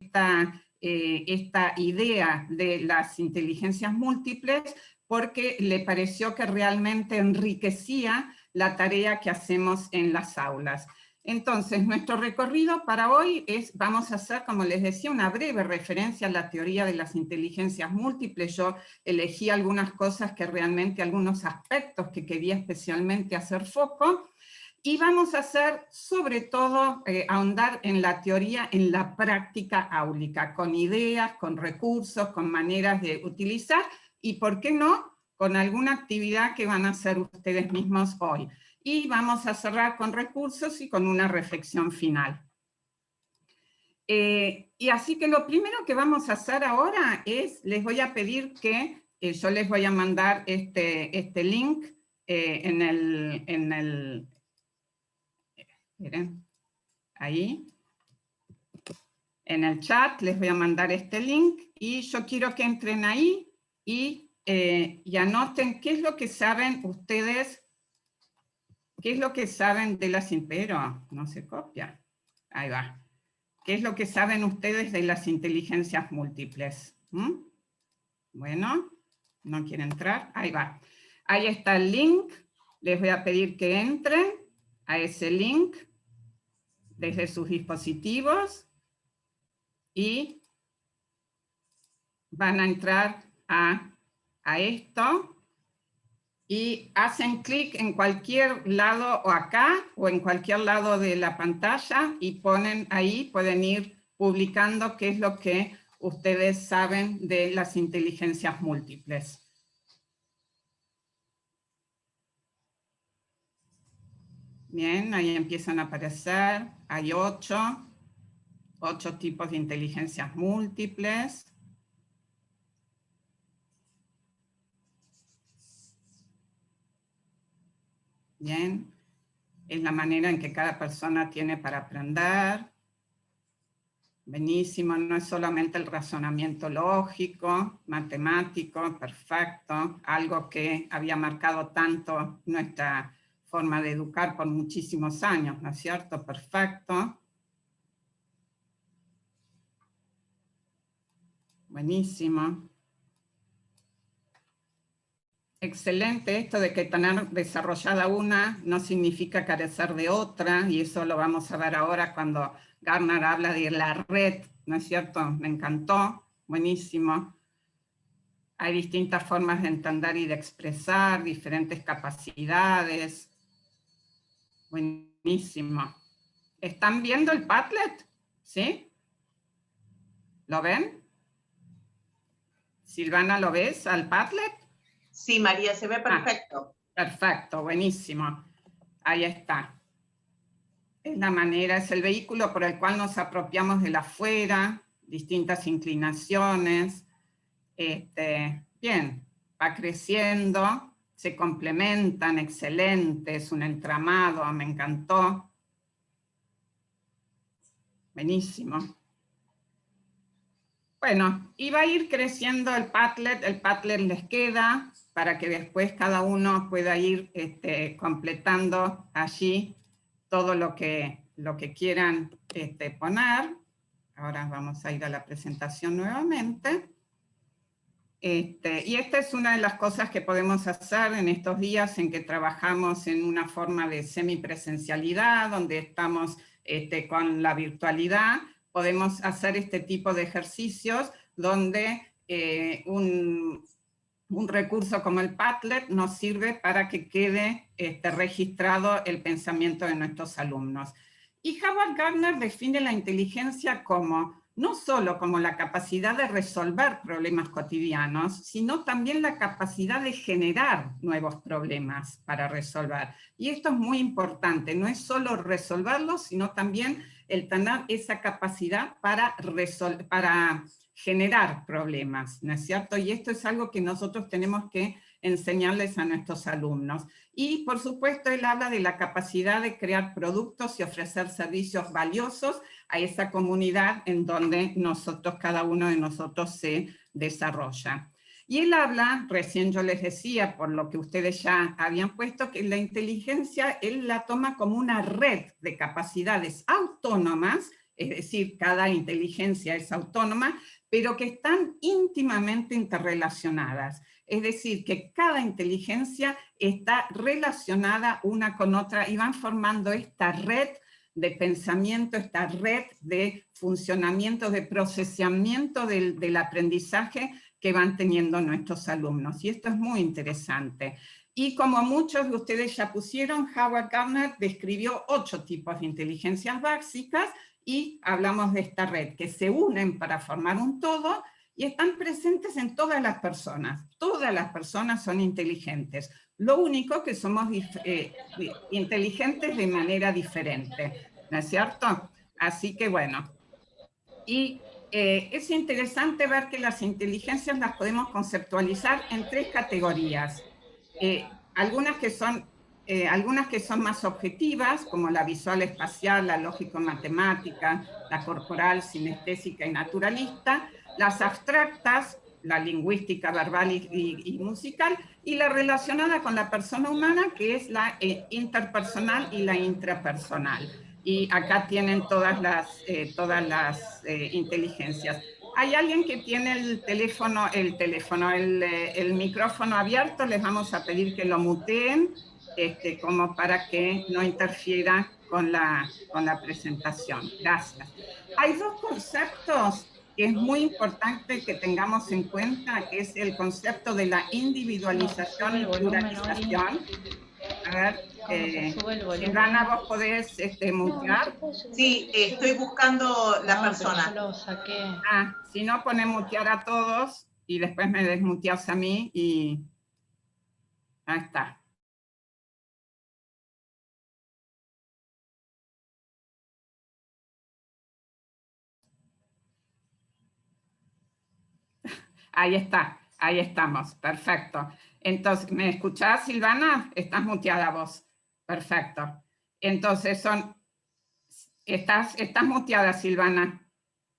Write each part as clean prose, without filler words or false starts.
esta idea de las inteligencias múltiples porque le pareció que realmente enriquecía la tarea que hacemos en las aulas. Entonces, nuestro recorrido para hoy vamos a hacer, como les decía, una breve referencia a la teoría de las inteligencias múltiples. Yo elegí algunas cosas algunos aspectos que quería especialmente hacer foco, y vamos a hacer, sobre todo, ahondar en la teoría, en la práctica áulica, con ideas, con recursos, con maneras de utilizar, y por qué no, con alguna actividad que van a hacer ustedes mismos hoy. Y vamos a cerrar con recursos y con una reflexión final. Y así que lo primero que vamos a hacer ahora es, les voy a pedir que, yo les voy a mandar este link miren, ahí, en el chat les voy a mandar este link, y yo quiero que entren ahí y anoten qué es lo que saben ustedes. ¿Qué es lo que saben de las... Pero no se copia. Ahí va. ¿Qué es lo que saben ustedes de las inteligencias múltiples? Bueno, no quiere entrar. Ahí va. Ahí está el link. Les voy a pedir que entren a ese link desde sus dispositivos y van a entrar a esto. Y hacen clic en cualquier lado, o acá, o en cualquier lado de la pantalla, y ponen ahí, pueden ir publicando qué es lo que ustedes saben de las inteligencias múltiples. Bien, ahí empiezan a aparecer, hay 8 tipos de inteligencias múltiples. Bien, es la manera en que cada persona tiene para aprender. Buenísimo, no es solamente el razonamiento lógico, matemático, perfecto, algo que había marcado tanto nuestra forma de educar por muchísimos años, ¿no es cierto? Perfecto. Buenísimo. Excelente esto de que tener desarrollada una no significa carecer de otra, y eso lo vamos a ver ahora cuando Gardner habla de la red, ¿no es cierto? Me encantó, buenísimo. Hay distintas formas de entender y de expresar, diferentes capacidades. Buenísimo. ¿Están viendo el Padlet? ¿Sí? ¿Lo ven? Silvana, ¿lo ves al Padlet? Sí, María, se ve perfecto. Perfecto, buenísimo. Ahí está. Es la manera, es el vehículo por el cual nos apropiamos del afuera, distintas inclinaciones. Bien, va creciendo, se complementan, excelente, es un entramado, me encantó. Buenísimo. Bueno, y va a ir creciendo el Padlet les queda para que después cada uno pueda ir completando allí todo lo que quieran poner. Ahora vamos a ir a la presentación nuevamente. Y esta es una de las cosas que podemos hacer en estos días en que trabajamos en una forma de semipresencialidad, donde estamos con la virtualidad. Podemos hacer este tipo de ejercicios donde un recurso como el Padlet nos sirve para que quede registrado el pensamiento de nuestros alumnos. Y Howard Gardner define la inteligencia como no solo como la capacidad de resolver problemas cotidianos, sino también la capacidad de generar nuevos problemas para resolver. Y esto es muy importante, no es solo resolverlos, sino también el tener esa capacidad para generar problemas, ¿no es cierto? Y esto es algo que nosotros tenemos que enseñarles a nuestros alumnos. Y por supuesto él habla de la capacidad de crear productos y ofrecer servicios valiosos a esa comunidad en donde cada uno de nosotros se desarrolla. Y él habla, recién yo les decía, por lo que ustedes ya habían puesto, que la inteligencia él la toma como una red de capacidades autónomas es decir, cada inteligencia es autónoma, pero que están íntimamente interrelacionadas. Es decir, que cada inteligencia está relacionada una con otra y van formando esta red de pensamiento, esta red de funcionamiento, de procesamiento del aprendizaje que van teniendo nuestros alumnos. Y esto es muy interesante. Y como muchos de ustedes ya pusieron, Howard Gardner describió 8 tipos de inteligencias básicas y hablamos de esta red, que se unen para formar un todo y están presentes en todas las personas. Todas las personas son inteligentes. Lo único que somos inteligentes de manera diferente, ¿no es cierto? Así que bueno. Y es interesante ver que las inteligencias las podemos conceptualizar en 3 categorías. Algunas que son más objetivas, como la visual espacial, la lógico-matemática, la corporal, sinestésica y naturalista, las abstractas, la lingüística, verbal y musical, y la relacionada con la persona humana, que es la interpersonal y la intrapersonal. Y acá tienen todas las inteligencias. Hay alguien que tiene el micrófono abierto, les vamos a pedir que lo muteen, como para que no interfiera con la presentación. Gracias. Hay 2 conceptos que es muy importante que tengamos en cuenta, que es el concepto de la individualización y pluralización. A ver, Silvana, ¿vos podés mutear? Sí, estoy buscando la persona. Pero yo lo saqué. Si no, poné mutear a todos y después me desmuteas a mí y ahí está. Ahí está, ahí estamos, perfecto. Entonces, ¿me escuchás, Silvana? Estás muteada vos. Perfecto. Entonces estás muteada, Silvana.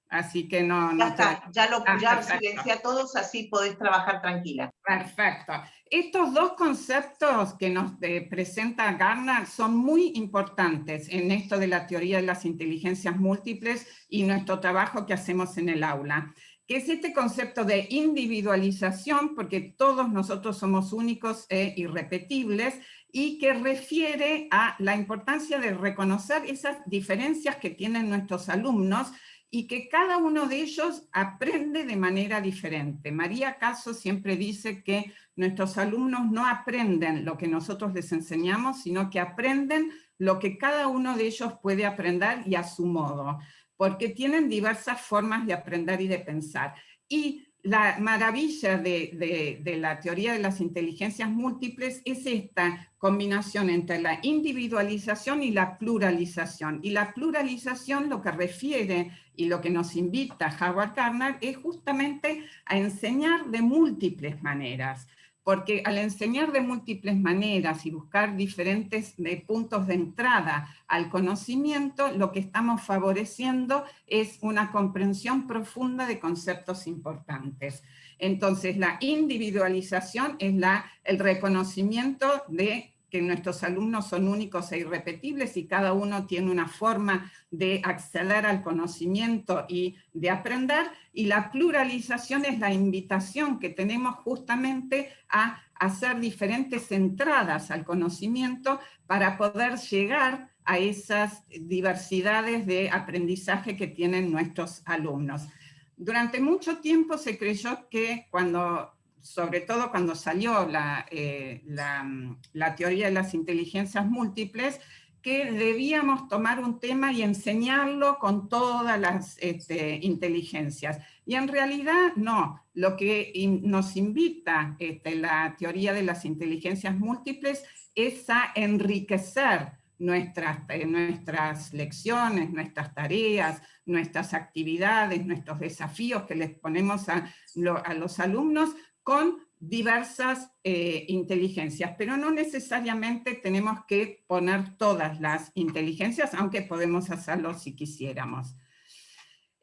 Así que no... Ya está, ya perfecto. silencié a todos, así podés trabajar tranquila. Perfecto. Estos 2 conceptos que nos presenta Gardner son muy importantes en esto de la teoría de las inteligencias múltiples y nuestro trabajo que hacemos en el aula, que es este concepto de individualización, porque todos nosotros somos únicos e irrepetibles, y que refiere a la importancia de reconocer esas diferencias que tienen nuestros alumnos y que cada uno de ellos aprende de manera diferente. María Caso siempre dice que nuestros alumnos no aprenden lo que nosotros les enseñamos, sino que aprenden lo que cada uno de ellos puede aprender y a su modo, porque tienen diversas formas de aprender y de pensar. Y la maravilla de la teoría de las inteligencias múltiples es esta combinación entre la individualización y la pluralización. Y la pluralización lo que refiere y lo que nos invita Howard Gardner es justamente a enseñar de múltiples maneras. Porque al enseñar de múltiples maneras y buscar diferentes puntos de entrada al conocimiento, lo que estamos favoreciendo es una comprensión profunda de conceptos importantes. Entonces, la individualización es el reconocimiento de que nuestros alumnos son únicos e irrepetibles y cada uno tiene una forma de acceder al conocimiento y de aprender, y la pluralización es la invitación que tenemos justamente a hacer diferentes entradas al conocimiento para poder llegar a esas diversidades de aprendizaje que tienen nuestros alumnos. Durante mucho tiempo se creyó que sobre todo cuando salió la teoría de las inteligencias múltiples, que debíamos tomar un tema y enseñarlo con todas las inteligencias. Y en realidad no, lo que nos invita la teoría de las inteligencias múltiples es a enriquecer nuestras lecciones, nuestras tareas, nuestras actividades, nuestros desafíos que les ponemos a los alumnos con diversas inteligencias, pero no necesariamente tenemos que poner todas las inteligencias, aunque podemos hacerlo si quisiéramos.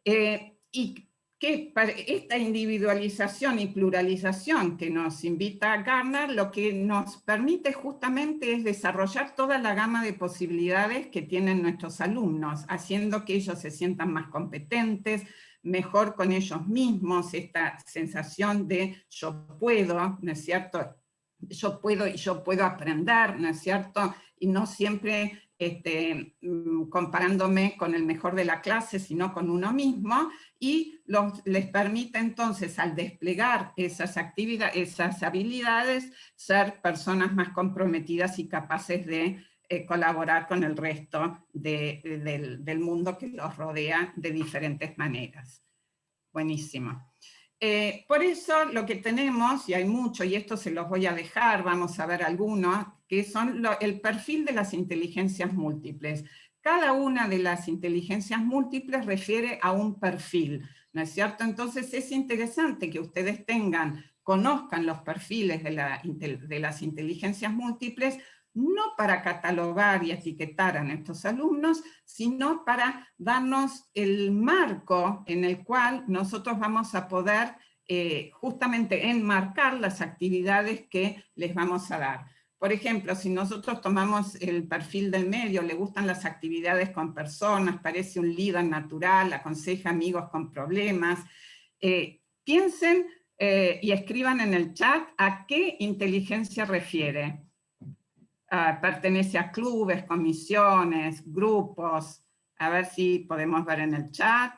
Y que para esta individualización y pluralización que nos invita Gardner, lo que nos permite justamente es desarrollar toda la gama de posibilidades que tienen nuestros alumnos, haciendo que ellos se sientan más competentes, mejor con ellos mismos, esta sensación de yo puedo, ¿no es cierto? Yo puedo y yo puedo aprender, ¿no es cierto? Y no siempre comparándome con el mejor de la clase, sino con uno mismo, y les permite entonces, al desplegar esas habilidades, ser personas más comprometidas y capaces de colaborar con el resto del mundo que los rodea de diferentes maneras. Buenísimo. Por eso lo que tenemos, y hay mucho, y esto se los voy a dejar, vamos a ver algunos, que son el perfil de las inteligencias múltiples. Cada una de las inteligencias múltiples refiere a un perfil, ¿no es cierto? Entonces es interesante que ustedes conozcan los perfiles de las inteligencias múltiples, no para catalogar y etiquetar a nuestros alumnos, sino para darnos el marco en el cual nosotros vamos a poder justamente enmarcar las actividades que les vamos a dar. Por ejemplo, si nosotros tomamos el perfil del medio, le gustan las actividades con personas, parece un líder natural, aconseja amigos con problemas, piensen y escriban en el chat a qué inteligencia refiere. Pertenece a clubes, comisiones, grupos, a ver si podemos ver en el chat.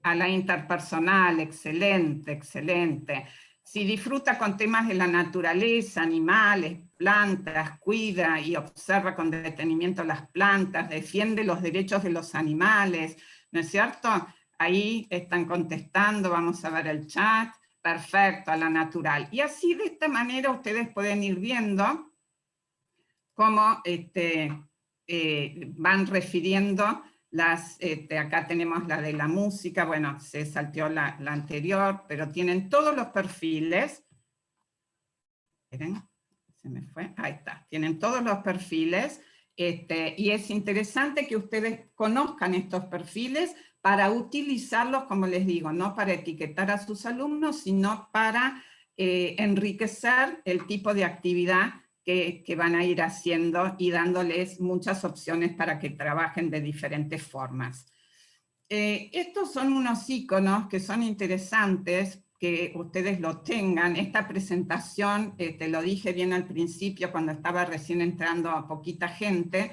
A la interpersonal, excelente, excelente. Si disfruta con temas de la naturaleza, animales, plantas, cuida y observa con detenimiento las plantas, defiende los derechos de los animales, ¿no es cierto? Ahí están contestando, vamos a ver el chat. Perfecto, a la natural. Y así de esta manera ustedes pueden ir viendo cómo van refiriendo acá tenemos la de la música, bueno, se salteó la anterior, pero tienen todos los perfiles. Esperen, se me fue, ahí está, tienen todos los perfiles, y es interesante que ustedes conozcan estos perfiles para utilizarlos, como les digo, no para etiquetar a sus alumnos, sino para enriquecer el tipo de actividad que van a ir haciendo y dándoles muchas opciones para que trabajen de diferentes formas. Estos son unos iconos que son interesantes que ustedes lo tengan. Esta presentación, te lo dije bien al principio cuando estaba recién entrando a poquita gente,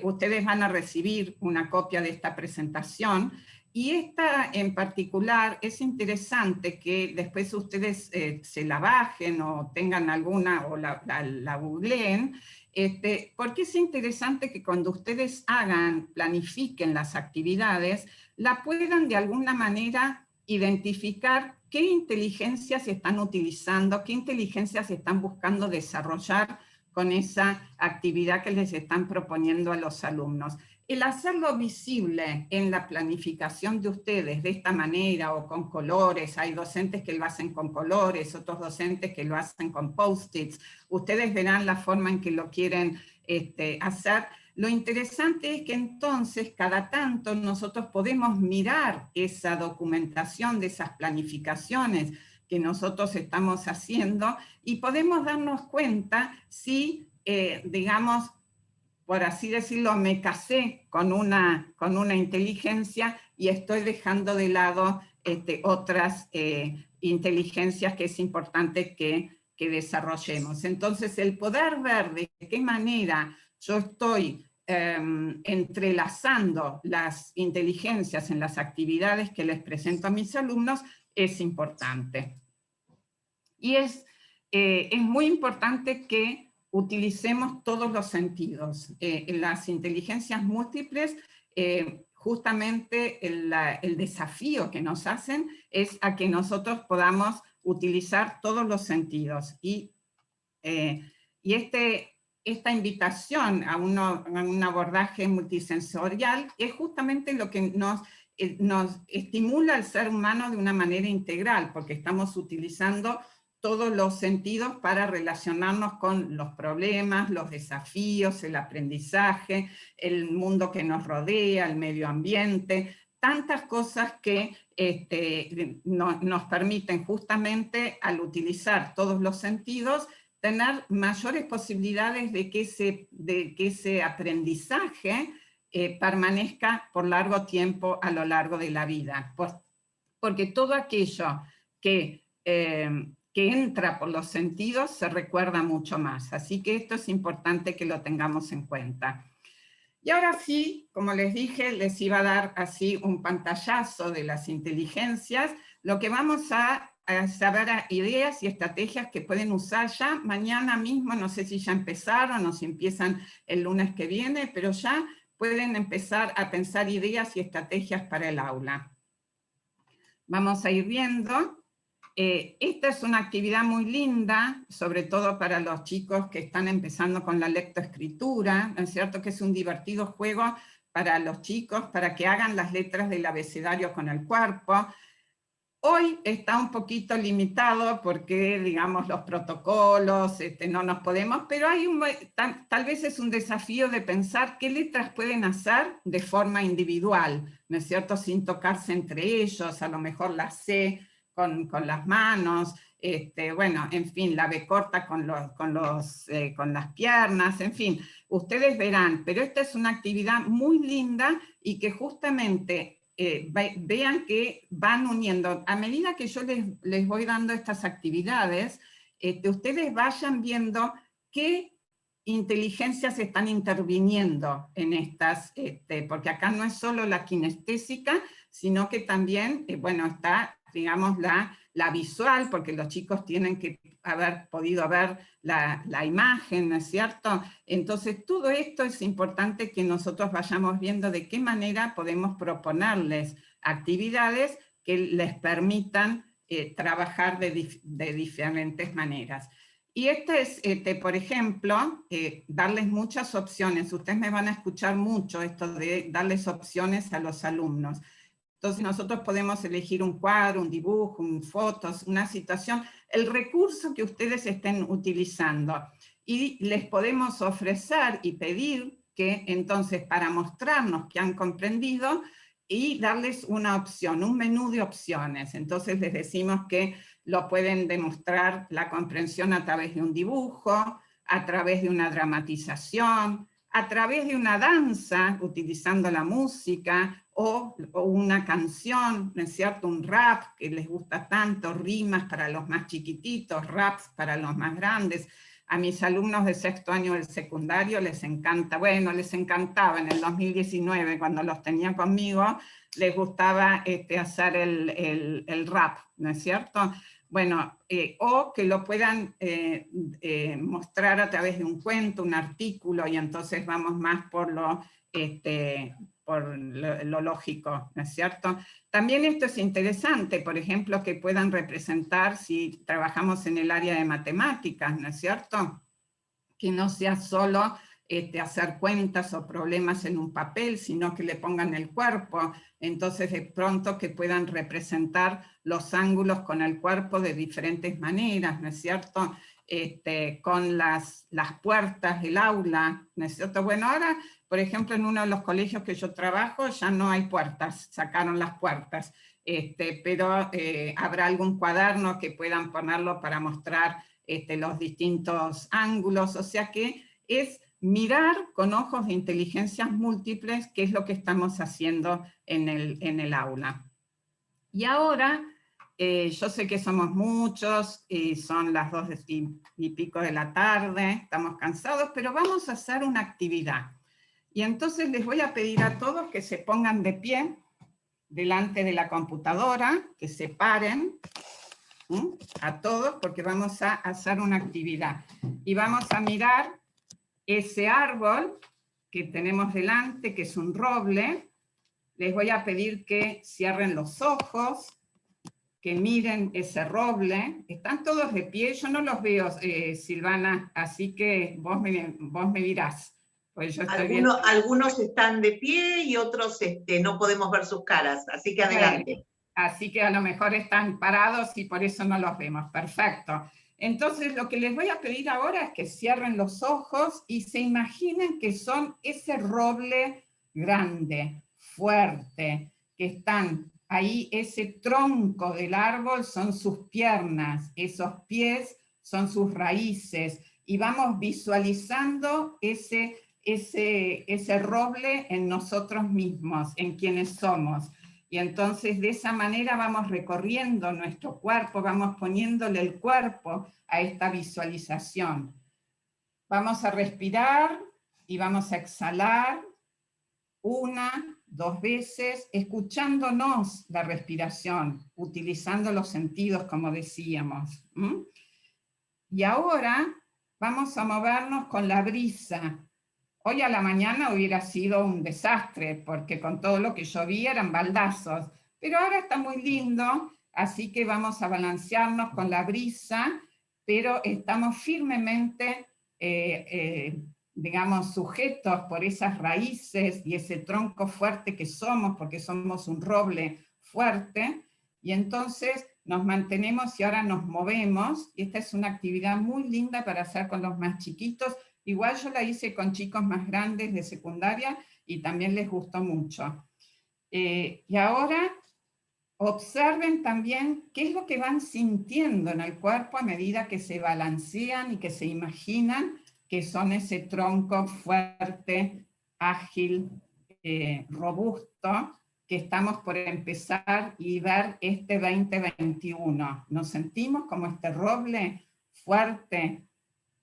ustedes van a recibir una copia de esta presentación. Y esta en particular es interesante que después ustedes se la bajen o tengan alguna o la googleen, porque es interesante que cuando ustedes planifiquen las actividades, la puedan de alguna manera identificar qué inteligencias están utilizando, qué inteligencias están buscando desarrollar con esa actividad que les están proponiendo a los alumnos. El hacerlo visible en la planificación de ustedes de esta manera o con colores, hay docentes que lo hacen con colores, otros docentes que lo hacen con post-its, ustedes verán la forma en que lo quieren hacer. Lo interesante es que entonces cada tanto nosotros podemos mirar esa documentación de esas planificaciones que nosotros estamos haciendo y podemos darnos cuenta si, digamos, por así decirlo, me casé con una inteligencia y estoy dejando de lado otras inteligencias que es importante que desarrollemos. Entonces, el poder ver de qué manera yo estoy entrelazando las inteligencias en las actividades que les presento a mis alumnos es importante. Y es muy importante que utilicemos todos los sentidos. Las inteligencias múltiples, justamente el desafío que nos hacen es a que nosotros podamos utilizar todos los sentidos. Y esta invitación a un abordaje multisensorial es justamente lo que nos estimula al ser humano de una manera integral, porque estamos utilizando todos los sentidos para relacionarnos con los problemas, los desafíos, el aprendizaje, el mundo que nos rodea, el medio ambiente. tantas cosas que nos permiten justamente, al utilizar todos los sentidos, tener mayores posibilidades de que ese aprendizaje permanezca por largo tiempo a lo largo de la vida. Porque todo aquello que entra por los sentidos se recuerda mucho más. Así que esto es importante que lo tengamos en cuenta. Y ahora sí, como les dije, les iba a dar así un pantallazo de las inteligencias. Lo que vamos a saber ideas y estrategias que pueden usar ya mañana mismo, no sé si ya empezaron o si empiezan el lunes que viene, pero ya pueden empezar a pensar ideas y estrategias para el aula. Vamos a ir viendo. Esta es una actividad muy linda, sobre todo para los chicos que están empezando con la lectoescritura, ¿no es cierto? Que es un divertido juego para los chicos, para que hagan las letras del abecedario con el cuerpo. Hoy está un poquito limitado porque, digamos, los protocolos, no nos podemos, pero hay tal vez es un desafío de pensar qué letras pueden hacer de forma individual, ¿no es cierto? Sin tocarse entre ellos, a lo mejor la C con las manos, bueno, en fin, la B corta con las piernas, en fin, ustedes verán, pero esta es una actividad muy linda y que justamente vean que van uniendo, a medida que yo les voy dando estas actividades, ustedes vayan viendo qué inteligencias están interviniendo en estas, porque acá no es solo la kinestésica, sino que también, bueno, está, digamos, la visual, porque los chicos tienen que haber podido ver la imagen, ¿no es cierto? Entonces, todo esto es importante que nosotros vayamos viendo de qué manera podemos proponerles actividades que les permitan trabajar de diferentes maneras. Y es, por ejemplo, darles muchas opciones. Ustedes me van a escuchar mucho esto de darles opciones a los alumnos. Entonces nosotros podemos elegir un cuadro, un dibujo, fotos, una situación, el recurso que ustedes estén utilizando. Y les podemos ofrecer y pedir que entonces para mostrarnos que han comprendido y darles una opción, un menú de opciones. Entonces les decimos que lo pueden demostrar la comprensión a través de un dibujo, a través de una dramatización, a través de una danza, utilizando la música, o una canción, ¿no es cierto? Un rap que les gusta tanto, rimas para los más chiquititos, raps para los más grandes. A mis alumnos de sexto año del secundario les encanta, bueno, les encantaba en el 2019, cuando los tenía conmigo, les gustaba hacer el rap, ¿no es cierto? Bueno, o que lo puedan mostrar a través de un cuento, un artículo, y entonces vamos más por lo lógico, ¿no es cierto? También esto es interesante, por ejemplo, que puedan representar, si trabajamos en el área de matemáticas, ¿no es cierto? Que no sea solo hacer cuentas o problemas en un papel, sino que le pongan el cuerpo, entonces de pronto que puedan representar los ángulos con el cuerpo de diferentes maneras, ¿no es cierto? Con las puertas del aula, ¿no es cierto? Bueno, ahora, por ejemplo, en uno de los colegios que yo trabajo ya no hay puertas, sacaron las puertas, pero habrá algún cuaderno que puedan ponerlo para mostrar los distintos ángulos, o sea que es mirar con ojos de inteligencias múltiples qué es lo que estamos haciendo en el aula. Y ahora, yo sé que somos muchos, y son las 2:00 de la tarde, estamos cansados, pero vamos a hacer una actividad. Y entonces les voy a pedir a todos que se pongan de pie delante de la computadora, que se paren, a todos, porque vamos a hacer una actividad. Y vamos a mirar ese árbol que tenemos delante, que es un roble. Les voy a pedir que cierren los ojos, que miren ese roble. Están todos de pie, yo no los veo, Silvana, así que vos me dirás. Pues yo estoy viendo. Algunos están de pie y otros no podemos ver sus caras, así que adelante. Bueno, así que a lo mejor están parados y por eso no los vemos. Perfecto. Entonces lo que les voy a pedir ahora es que cierren los ojos y se imaginen que son ese roble grande, fuerte, que están ahí, ese tronco del árbol son sus piernas, esos pies son sus raíces, y vamos visualizando ese roble en nosotros mismos, en quienes somos. Y entonces de esa manera vamos recorriendo nuestro cuerpo, vamos poniéndole el cuerpo a esta visualización. Vamos a respirar y vamos a exhalar 1, 2 veces, escuchándonos la respiración, utilizando los sentidos como decíamos. Y ahora vamos a movernos con la brisa. Hoy a la mañana hubiera sido un desastre, porque con todo lo que llovía eran baldazos, pero ahora está muy lindo, así que vamos a balancearnos con la brisa, pero estamos firmemente, digamos, sujetos por esas raíces y ese tronco fuerte que somos, porque somos un roble fuerte, y entonces nos mantenemos y ahora nos movemos. Esta es una actividad muy linda para hacer con los más chiquitos. Igual yo la hice con chicos más grandes de secundaria y también les gustó mucho. Y ahora observen también qué es lo que van sintiendo en el cuerpo a medida que se balancean y que se imaginan que son ese tronco fuerte, ágil, robusto, que estamos por empezar y ver este 2021. Nos sentimos como este roble fuerte,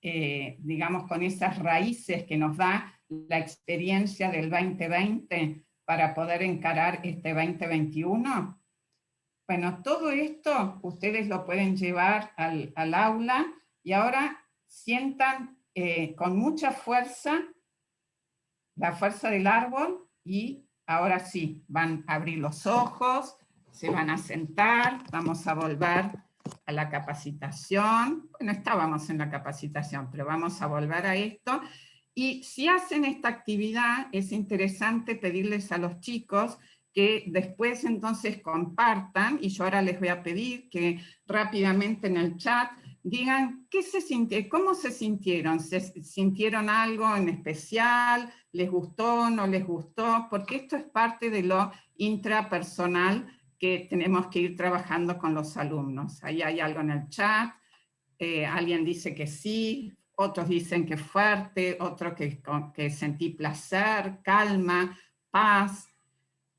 digamos, con esas raíces que nos da la experiencia del 2020 para poder encarar este 2021. Bueno, todo esto ustedes lo pueden llevar al aula y ahora sientan con mucha fuerza la fuerza del árbol y ahora sí, van a abrir los ojos, se van a sentar, vamos a volver a la capacitación. Bueno, estábamos en la capacitación, pero vamos a volver a esto. Y si hacen esta actividad, es interesante pedirles a los chicos que después entonces compartan, y yo ahora les voy a pedir que rápidamente en el chat digan qué se cómo se sintieron, ¿sintieron algo en especial? ¿Les gustó? ¿No les gustó? Porque esto es parte de lo intrapersonal que tenemos que ir trabajando con los alumnos. Ahí hay algo en el chat, alguien dice que sí, otros dicen que fuerte, otro que sentí placer, calma, paz,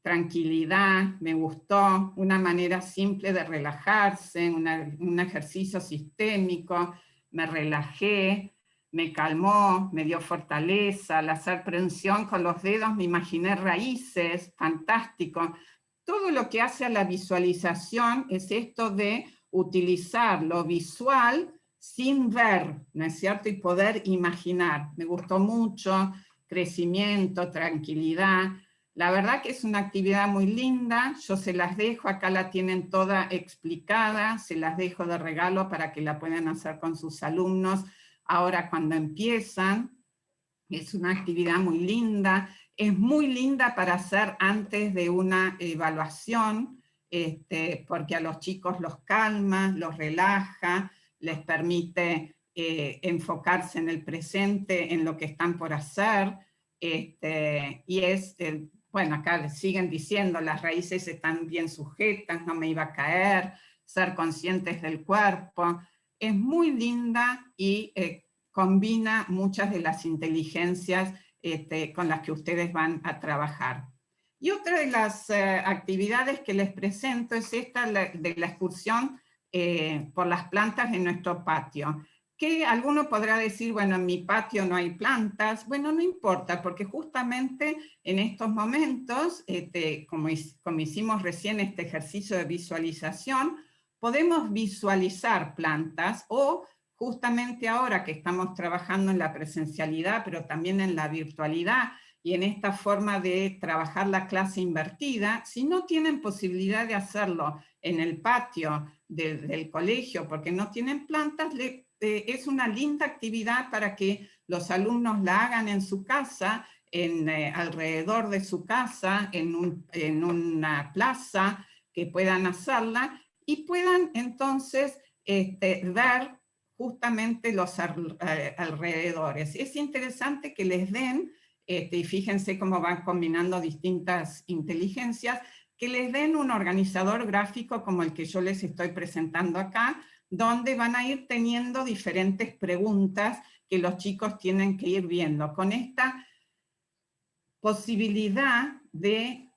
tranquilidad, me gustó, una manera simple de relajarse, un ejercicio sistémico, me relajé, me calmó, me dio fortaleza, al hacer prensión con los dedos me imaginé raíces, fantástico. Todo lo que hace a la visualización es esto de utilizar lo visual sin ver, ¿no es cierto? Y poder imaginar. Me gustó mucho, crecimiento, tranquilidad. La verdad que es una actividad muy linda, yo se las dejo, acá la tienen toda explicada, se las dejo de regalo para que la puedan hacer con sus alumnos ahora cuando empiezan. Es una actividad muy linda, es muy linda para hacer antes de una evaluación, porque a los chicos los calma, los relaja, les permite enfocarse en el presente, en lo que están por hacer, y es, bueno, acá siguen diciendo, las raíces están bien sujetas, no me iba a caer, ser conscientes del cuerpo, es muy linda y combina muchas de las inteligencias con las que ustedes van a trabajar. Y otra de las actividades que les presento es esta de la excursión por las plantas en nuestro patio. Que alguno podrá decir, bueno, en mi patio no hay plantas. Bueno, no importa, porque justamente en estos momentos, como hicimos recién este ejercicio de visualización, podemos visualizar plantas o justamente ahora que estamos trabajando en la presencialidad, pero también en la virtualidad, y en esta forma de trabajar la clase invertida, si no tienen posibilidad de hacerlo en el patio del colegio porque no tienen plantas, es una linda actividad para que los alumnos la hagan en su casa, alrededor de su casa, en una plaza, que puedan hacerla, y puedan entonces ver justamente los alrededores. Es interesante que les den, y fíjense cómo van combinando distintas inteligencias, que les den un organizador gráfico como el que yo les estoy presentando acá, donde van a ir teniendo diferentes preguntas que los chicos tienen que ir viendo, con esta posibilidad de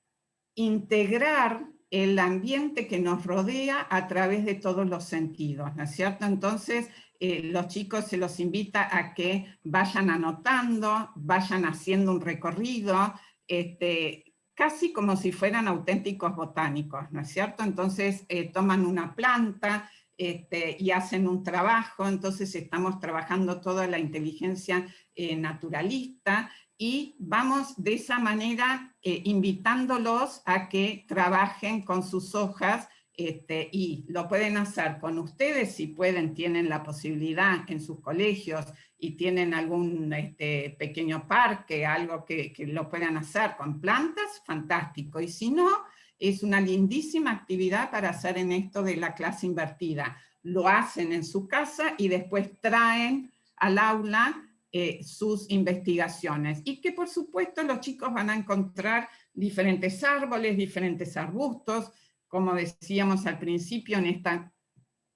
integrar el ambiente que nos rodea a través de todos los sentidos, ¿no es cierto? Entonces, los chicos se los invita a que vayan anotando, vayan haciendo un recorrido, casi como si fueran auténticos botánicos, ¿no es cierto? Entonces, toman una planta y hacen un trabajo, entonces estamos trabajando toda la inteligencia naturalista, y vamos de esa manera invitándolos a que trabajen con sus hojas, y lo pueden hacer con ustedes si pueden, tienen la posibilidad en sus colegios y tienen algún pequeño parque, algo que lo puedan hacer con plantas, fantástico, y si no, es una lindísima actividad para hacer en esto de la clase invertida. Lo hacen en su casa y después traen al aula sus investigaciones, y que por supuesto los chicos van a encontrar diferentes árboles, diferentes arbustos, como decíamos al principio, en esta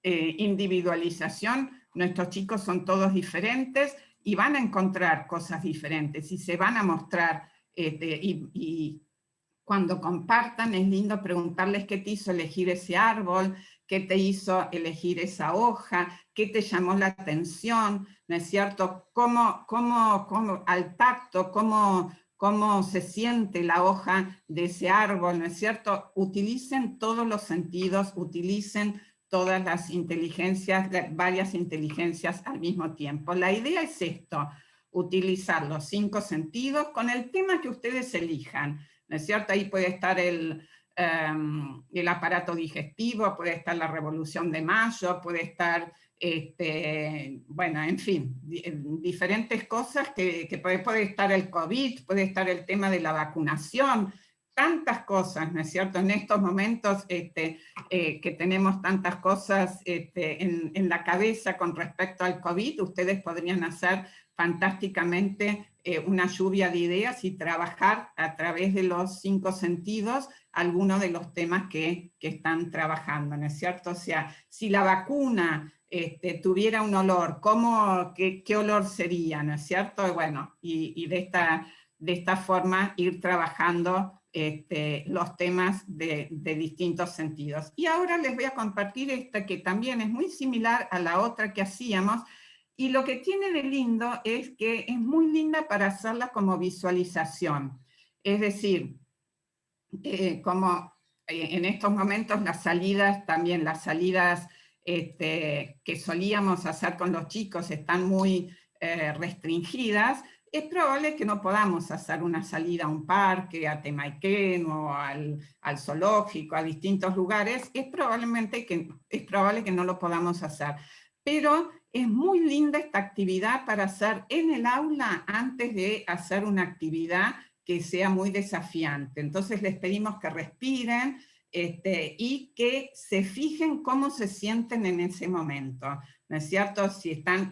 individualización, nuestros chicos son todos diferentes y van a encontrar cosas diferentes y se van a mostrar, y cuando compartan es lindo preguntarles qué te hizo elegir ese árbol, qué te hizo elegir esa hoja, qué te llamó la atención, ¿no es cierto? ¿Cómo al tacto, cómo se siente la hoja de ese árbol, ¿no es cierto? Utilicen todos los sentidos, utilicen todas las inteligencias, varias inteligencias al mismo tiempo. La idea es esto, utilizar los 5 sentidos con el tema que ustedes elijan, ¿no es cierto? Ahí puede estar el aparato digestivo, puede estar la Revolución de Mayo, puede estar, bueno, en fin, diferentes cosas que puede estar el COVID, puede estar el tema de la vacunación, tantas cosas, ¿no es cierto? En estos momentos que tenemos tantas cosas en la cabeza con respecto al COVID, ustedes podrían hacer fantásticamente una lluvia de ideas y trabajar a través de los 5 sentidos algunos de los temas que están trabajando, ¿no es cierto? O sea, si la vacuna tuviera un olor, ¿qué olor sería, ¿no es cierto? Bueno, y de esta forma ir trabajando los temas de distintos sentidos. Y ahora les voy a compartir esta que también es muy similar a la otra que hacíamos, y lo que tiene de lindo es que es muy linda para hacerla como visualización. Es decir, como en estos momentos las salidas que solíamos hacer con los chicos están muy restringidas, es probable que no podamos hacer una salida a un parque, a Temayquén o al zoológico, a distintos lugares, es probable que no lo podamos hacer. Pero es muy linda esta actividad para hacer en el aula antes de hacer una actividad que sea muy desafiante. Entonces les pedimos que respiren y que se fijen cómo se sienten en ese momento, ¿no es cierto?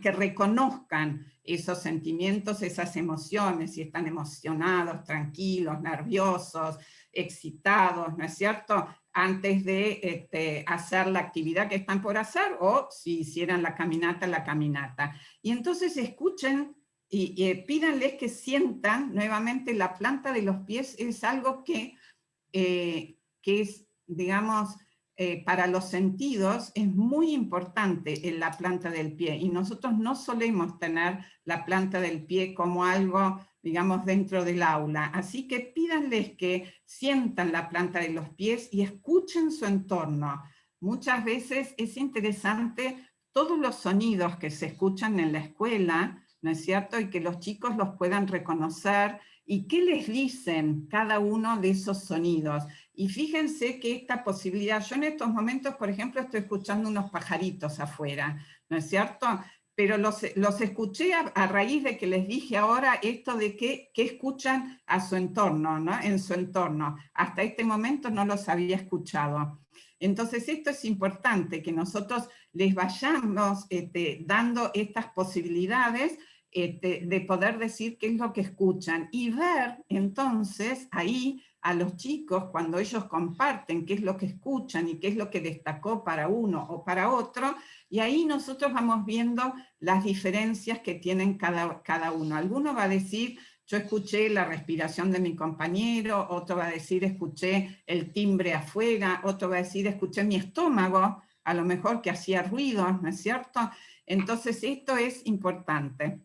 Que reconozcan esos sentimientos, esas emociones, si están emocionados, tranquilos, nerviosos, excitados, ¿no es cierto?, antes de hacer la actividad que están por hacer, o si hicieran la caminata. Y entonces escuchen y pídanles que sientan nuevamente la planta de los pies. Es algo que es, digamos, para los sentidos es muy importante en la planta del pie, y nosotros no solemos tener la planta del pie como algo, digamos, dentro del aula. Así que pídanles que sientan la planta de los pies y escuchen su entorno. Muchas veces es interesante todos los sonidos que se escuchan en la escuela, ¿no es cierto?, y que los chicos los puedan reconocer, y qué les dicen cada uno de esos sonidos. Y fíjense que esta posibilidad, yo en estos momentos, por ejemplo, estoy escuchando unos pajaritos afuera, ¿no es cierto?, pero los escuché a raíz de que les dije ahora esto de que escuchan a su entorno, ¿no?, en su entorno. Hasta este momento no los había escuchado. Entonces esto es importante, que nosotros les vayamos dando estas posibilidades de poder decir qué es lo que escuchan y ver entonces ahí a los chicos cuando ellos comparten qué es lo que escuchan y qué es lo que destacó para uno o para otro, y ahí nosotros vamos viendo las diferencias que tienen cada uno. Alguno va a decir, yo escuché la respiración de mi compañero, otro va a decir, escuché el timbre afuera, otro va a decir, escuché mi estómago, a lo mejor que hacía ruido, ¿no es cierto? Entonces esto es importante.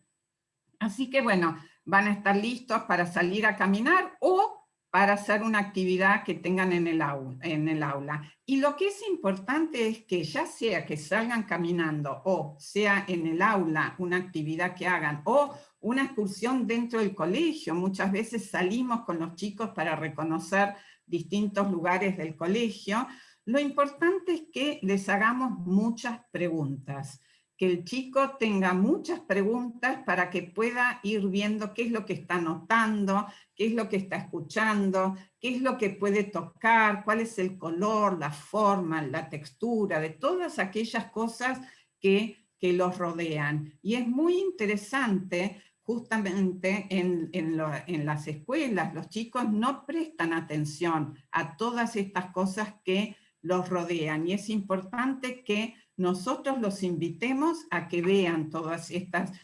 Así que bueno, van a estar listos para salir a caminar o para hacer una actividad que tengan en el aula. Y lo que es importante es que ya sea que salgan caminando o sea en el aula una actividad que hagan o una excursión dentro del colegio. Muchas veces salimos con los chicos para reconocer distintos lugares del colegio. Lo importante es que les hagamos muchas preguntas, que el chico tenga muchas preguntas para que pueda ir viendo qué es lo que está notando, qué es lo que está escuchando, qué es lo que puede tocar, cuál es el color, la forma, la textura, de todas aquellas cosas que los rodean. Y es muy interesante, justamente en las escuelas, los chicos no prestan atención a todas estas cosas que los rodean, y es importante que nosotros los invitemos a que vean todas estas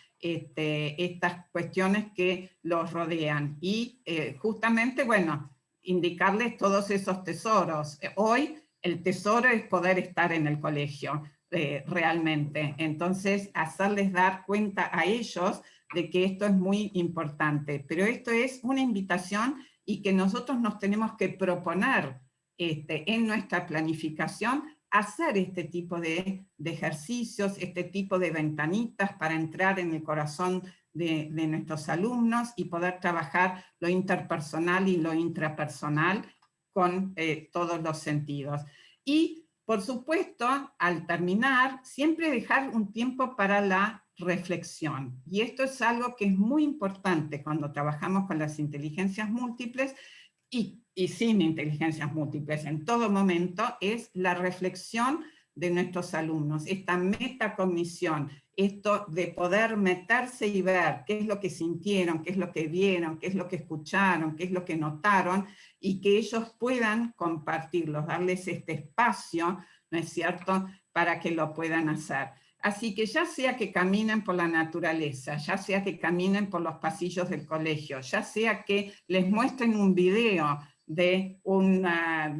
cuestiones que los rodean y justamente, bueno, indicarles todos esos tesoros. Hoy el tesoro es poder estar en el colegio, realmente. Entonces, hacerles dar cuenta a ellos de que esto es muy importante. Pero esto es una invitación y que nosotros nos tenemos que proponer en nuestra planificación hacer este tipo de ejercicios, este tipo de ventanitas para entrar en el corazón de nuestros alumnos y poder trabajar lo interpersonal y lo intrapersonal con todos los sentidos. Y, por supuesto, al terminar, siempre dejar un tiempo para la reflexión. Y esto es algo que es muy importante cuando trabajamos con las inteligencias múltiples, y sin inteligencias múltiples en todo momento, es la reflexión de nuestros alumnos, esta metacognición, esto de poder meterse y ver qué es lo que sintieron, qué es lo que vieron, qué es lo que escucharon, qué es lo que notaron, y que ellos puedan compartirlos, darles este espacio, ¿no es cierto?, para que lo puedan hacer. Así que ya sea que caminen por la naturaleza, ya sea que caminen por los pasillos del colegio, ya sea que les muestren un video de una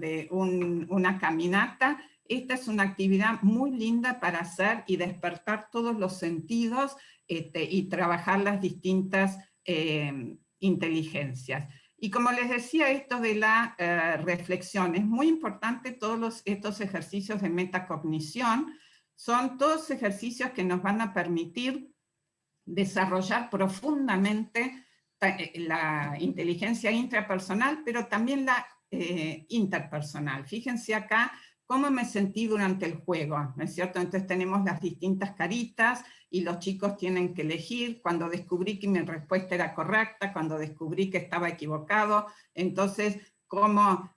caminata, esta es una actividad muy linda para hacer y despertar todos los sentidos y trabajar las distintas inteligencias. Y como les decía, esto de la reflexión, es muy importante todos estos ejercicios de metacognición. Son todos ejercicios que nos van a permitir desarrollar profundamente la inteligencia intrapersonal, pero también la interpersonal. Fíjense acá cómo me sentí durante el juego, ¿no es cierto? Entonces tenemos las distintas caritas y los chicos tienen que elegir. Cuando descubrí que mi respuesta era correcta, cuando descubrí que estaba equivocado, entonces cómo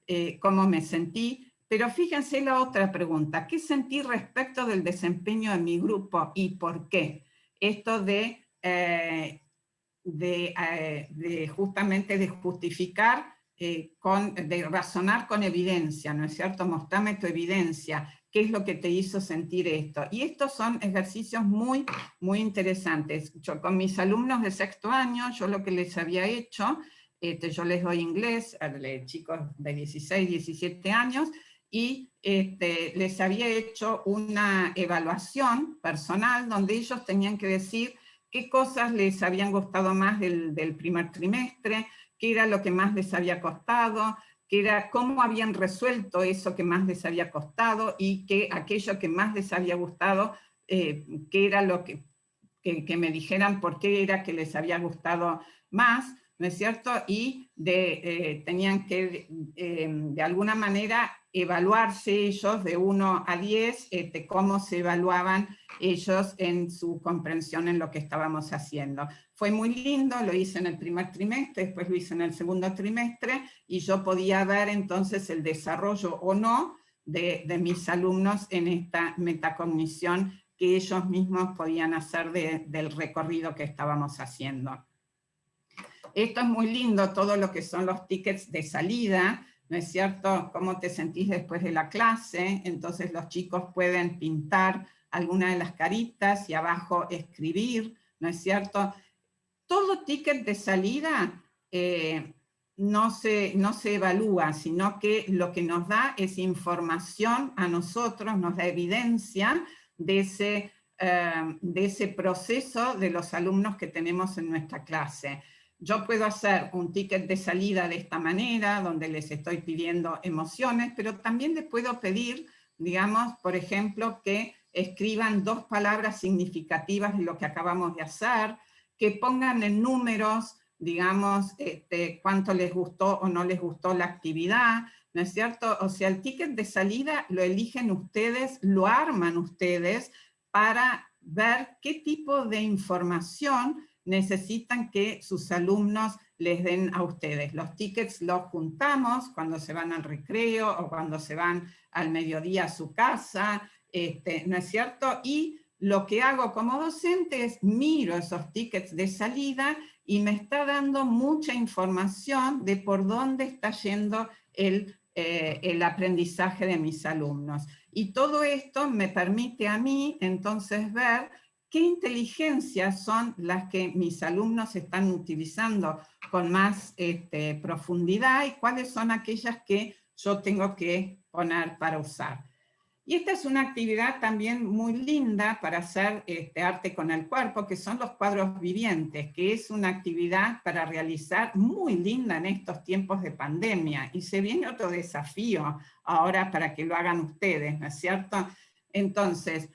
me sentí. Pero fíjense la otra pregunta, ¿qué sentí respecto del desempeño de mi grupo y por qué? Esto de justamente de justificar, de razonar con evidencia, ¿no es cierto? Mostrame tu evidencia, ¿qué es lo que te hizo sentir esto? Y estos son ejercicios muy, muy interesantes. Yo con mis alumnos de sexto año, yo lo que les había hecho, yo les doy inglés a chicos de 16, 17 años, y les había hecho una evaluación personal donde ellos tenían que decir qué cosas les habían gustado más del primer trimestre, qué era lo que más les había costado, qué era, cómo habían resuelto eso que más les había costado y que aquello que más les había gustado, qué era lo que me dijeran por qué era que les había gustado más, ¿no es cierto? Y tenían que, de alguna manera, evaluarse ellos de 1 a 10, cómo se evaluaban ellos en su comprensión en lo que estábamos haciendo. Fue muy lindo, lo hice en el primer trimestre, después lo hice en el segundo trimestre, y yo podía ver entonces el desarrollo o no de mis alumnos en esta metacognición que ellos mismos podían hacer del recorrido que estábamos haciendo. Esto es muy lindo, todo lo que son los tickets de salida, ¿no es cierto? Cómo te sentís después de la clase, entonces los chicos pueden pintar alguna de las caritas y abajo escribir, ¿no es cierto? Todo ticket de salida no se evalúa, sino que lo que nos da es información a nosotros, nos da evidencia de ese proceso de los alumnos que tenemos en nuestra clase. Yo puedo hacer un ticket de salida de esta manera, donde les estoy pidiendo emociones, pero también les puedo pedir, digamos, por ejemplo, que escriban 2 palabras significativas de lo que acabamos de hacer, que pongan en números, digamos, cuánto les gustó o no les gustó la actividad, ¿no es cierto? O sea, el ticket de salida lo eligen ustedes, lo arman ustedes para ver qué tipo de información necesitan que sus alumnos les den a ustedes. Los tickets los juntamos cuando se van al recreo o cuando se van al mediodía a su casa, ¿no es cierto? Y lo que hago como docente es miro esos tickets de salida y me está dando mucha información de por dónde está yendo el aprendizaje de mis alumnos. Y todo esto me permite a mí entonces ver qué inteligencias son las que mis alumnos están utilizando con más profundidad y cuáles son aquellas que yo tengo que poner para usar. Y esta es una actividad también muy linda para hacer arte con el cuerpo, que son los cuadros vivientes, que es una actividad para realizar muy linda en estos tiempos de pandemia. Y se viene otro desafío ahora para que lo hagan ustedes, ¿no es cierto? Entonces,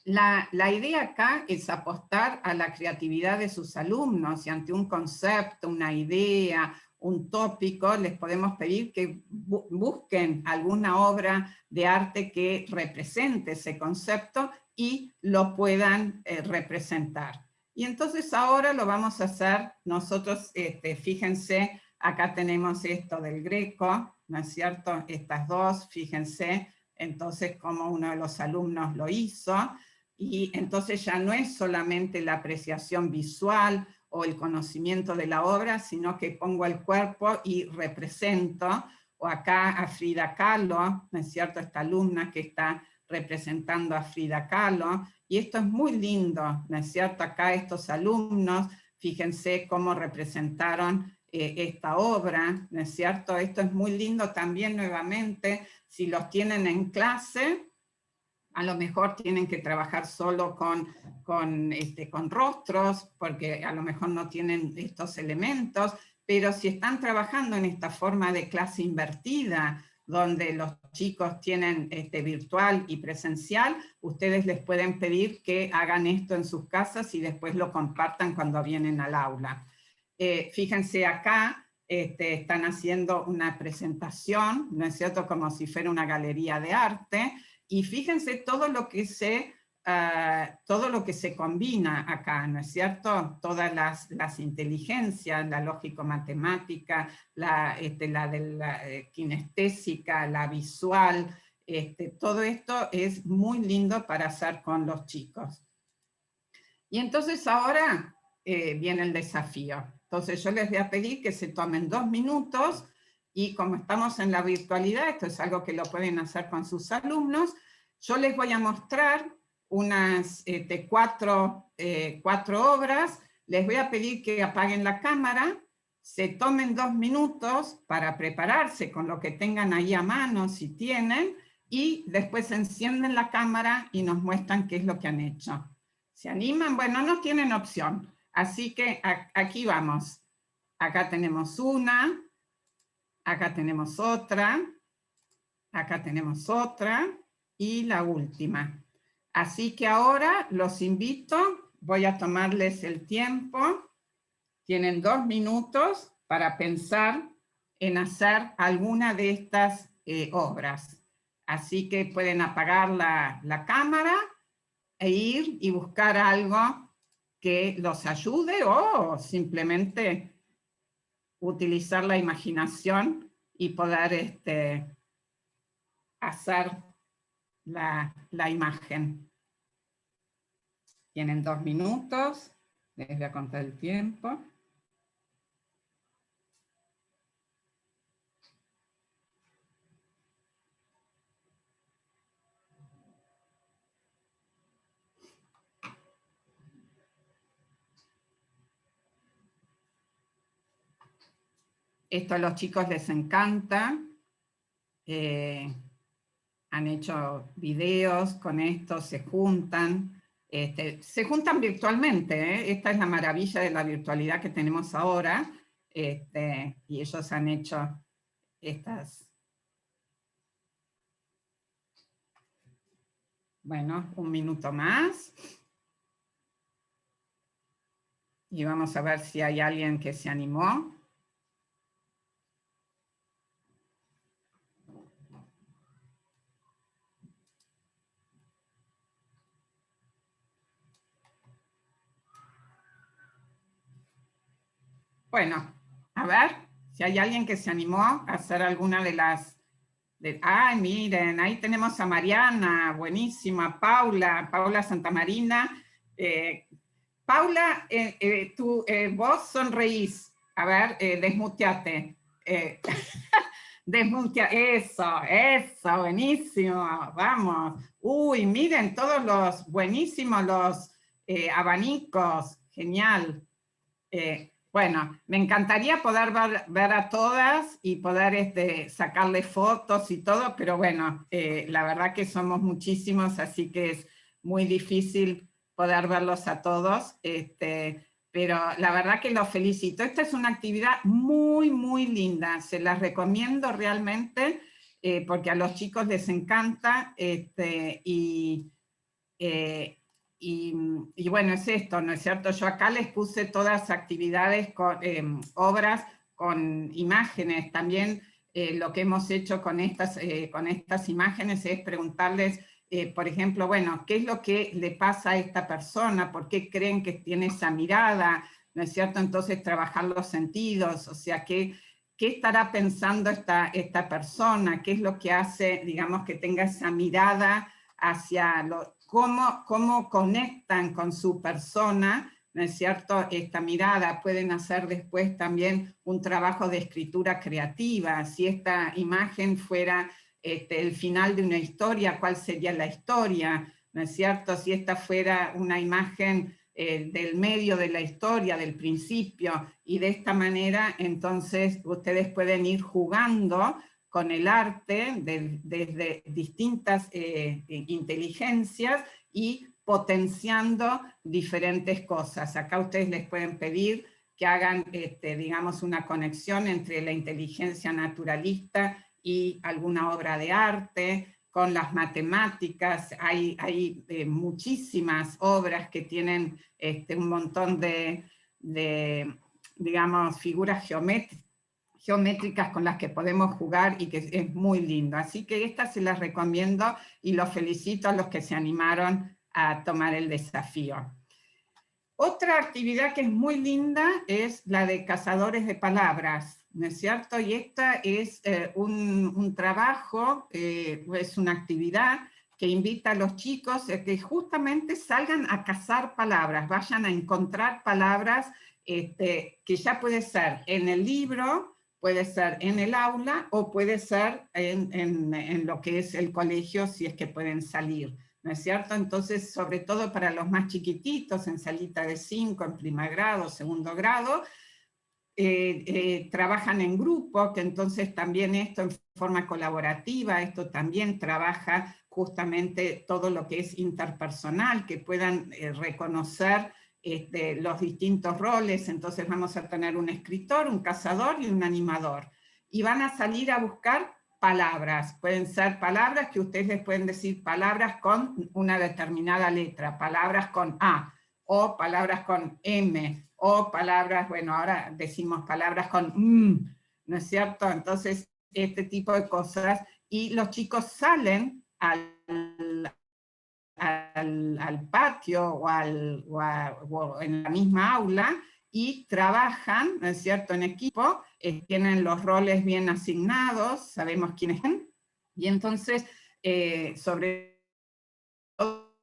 la idea acá es apostar a la creatividad de sus alumnos y ante un concepto, una idea, un tópico, les podemos pedir que busquen alguna obra de arte que represente ese concepto y lo puedan representar. Y entonces ahora lo vamos a hacer nosotros, fíjense, acá tenemos esto del Greco, ¿no es cierto? Estas dos, fíjense, entonces cómo uno de los alumnos lo hizo, y entonces ya no es solamente la apreciación visual o el conocimiento de la obra, sino que pongo el cuerpo y represento, o acá a Frida Kahlo, ¿no es cierto? Esta alumna que está representando a Frida Kahlo, y esto es muy lindo, ¿no es cierto? Acá estos alumnos, fíjense cómo representaron esta obra, ¿no es cierto? Esto es muy lindo también nuevamente, si los tienen en clase, a lo mejor tienen que trabajar solo con rostros, porque a lo mejor no tienen estos elementos, pero si están trabajando en esta forma de clase invertida, donde los chicos tienen virtual y presencial, ustedes les pueden pedir que hagan esto en sus casas y después lo compartan cuando vienen al aula. Fíjense acá, están haciendo una presentación, ¿no es cierto?, como si fuera una galería de arte, y fíjense todo lo que se combina acá, ¿no es cierto? Todas las inteligencias, la lógico-matemática, la kinestésica, la visual, todo esto es muy lindo para hacer con los chicos. Y entonces ahora viene el desafío. Entonces yo les voy a pedir que se tomen 2 minutos, y como estamos en la virtualidad, esto es algo que lo pueden hacer con sus alumnos, yo les voy a mostrar unas 4 obras, les voy a pedir que apaguen la cámara, se tomen 2 minutos para prepararse con lo que tengan ahí a mano, si tienen, y después encienden la cámara y nos muestran qué es lo que han hecho. ¿Se animan? Bueno, no tienen opción, así que aquí vamos. Acá tenemos una, acá tenemos otra, acá tenemos otra, y la última. Así que ahora los invito, voy a tomarles el tiempo, tienen 2 minutos para pensar en hacer alguna de estas obras. Así que pueden apagar la cámara e ir y buscar algo que los ayude, o simplemente utilizar la imaginación y poder hacer la imagen. Tienen 2 minutos, les voy a contar el tiempo. Esto a los chicos les encanta. Han hecho videos con esto, se juntan virtualmente, ¿eh? Esta es la maravilla de la virtualidad que tenemos ahora, y ellos han hecho estas. Bueno, un minuto más. Y vamos a ver si hay alguien que se animó. Bueno, a ver si hay alguien que se animó a hacer alguna de las... ¡Ay, miren! Ahí tenemos a Mariana, buenísima, Paula Santamarina. Paula, vos sonreís. A ver, desmuteate. Eso, buenísimo, vamos. Uy, miren todos los buenísimos los abanicos, genial. Bueno, me encantaría poder ver a todas y poder sacarle fotos y todo, pero bueno, la verdad que somos muchísimos, así que es muy difícil poder verlos a todos, pero la verdad que los felicito. Esta es una actividad muy, muy linda, se las recomiendo realmente, porque a los chicos les encanta, y bueno, es esto, ¿no es cierto? Yo acá les puse todas actividades, obras con imágenes. También lo que hemos hecho con estas imágenes es preguntarles, por ejemplo, bueno, ¿qué es lo que le pasa a esta persona? ¿Por qué creen que tiene esa mirada? ¿No es cierto? Entonces trabajar los sentidos, o sea, ¿qué estará pensando esta persona? ¿Qué es lo que hace, digamos, que tenga esa mirada hacia cómo conectan con su persona, ¿no es cierto? Esta mirada. Pueden hacer después también un trabajo de escritura creativa. Si esta imagen fuera el final de una historia, ¿cuál sería la historia? ¿No es cierto? Si esta fuera una imagen del medio de la historia, del principio, y de esta manera, entonces, ustedes pueden ir jugando con el arte desde distintas inteligencias y potenciando diferentes cosas. Acá ustedes les pueden pedir que hagan, digamos, una conexión entre la inteligencia naturalista y alguna obra de arte, con las matemáticas. Hay muchísimas obras que tienen un montón de, digamos, figuras geométricas con las que podemos jugar y que es muy lindo. Así que esta se las recomiendo y los felicito a los que se animaron a tomar el desafío. Otra actividad que es muy linda es la de cazadores de palabras, ¿no es cierto? Y esta es un trabajo, es una actividad que invita a los chicos a que justamente salgan a cazar palabras, vayan a encontrar palabras que ya puede ser en el libro, puede ser en el aula o puede ser en lo que es el colegio, si es que pueden salir, ¿no es cierto? Entonces, sobre todo para los más chiquititos, en salita de 5, en primer grado, segundo grado, trabajan en grupo, que entonces también esto en forma colaborativa, esto también trabaja justamente todo lo que es interpersonal, que puedan reconocer los distintos roles. Entonces vamos a tener un escritor, un cazador y un animador. Y van a salir a buscar palabras. Pueden ser palabras que ustedes les pueden decir palabras con una determinada letra, palabras con A, o palabras con M, o palabras, bueno, ahora decimos palabras con ¿no es cierto? Entonces, este tipo de cosas. Y los chicos salen al patio o en la misma aula y trabajan, ¿no es cierto?, en equipo, tienen los roles bien asignados, sabemos quiénes son, y entonces, sobre todo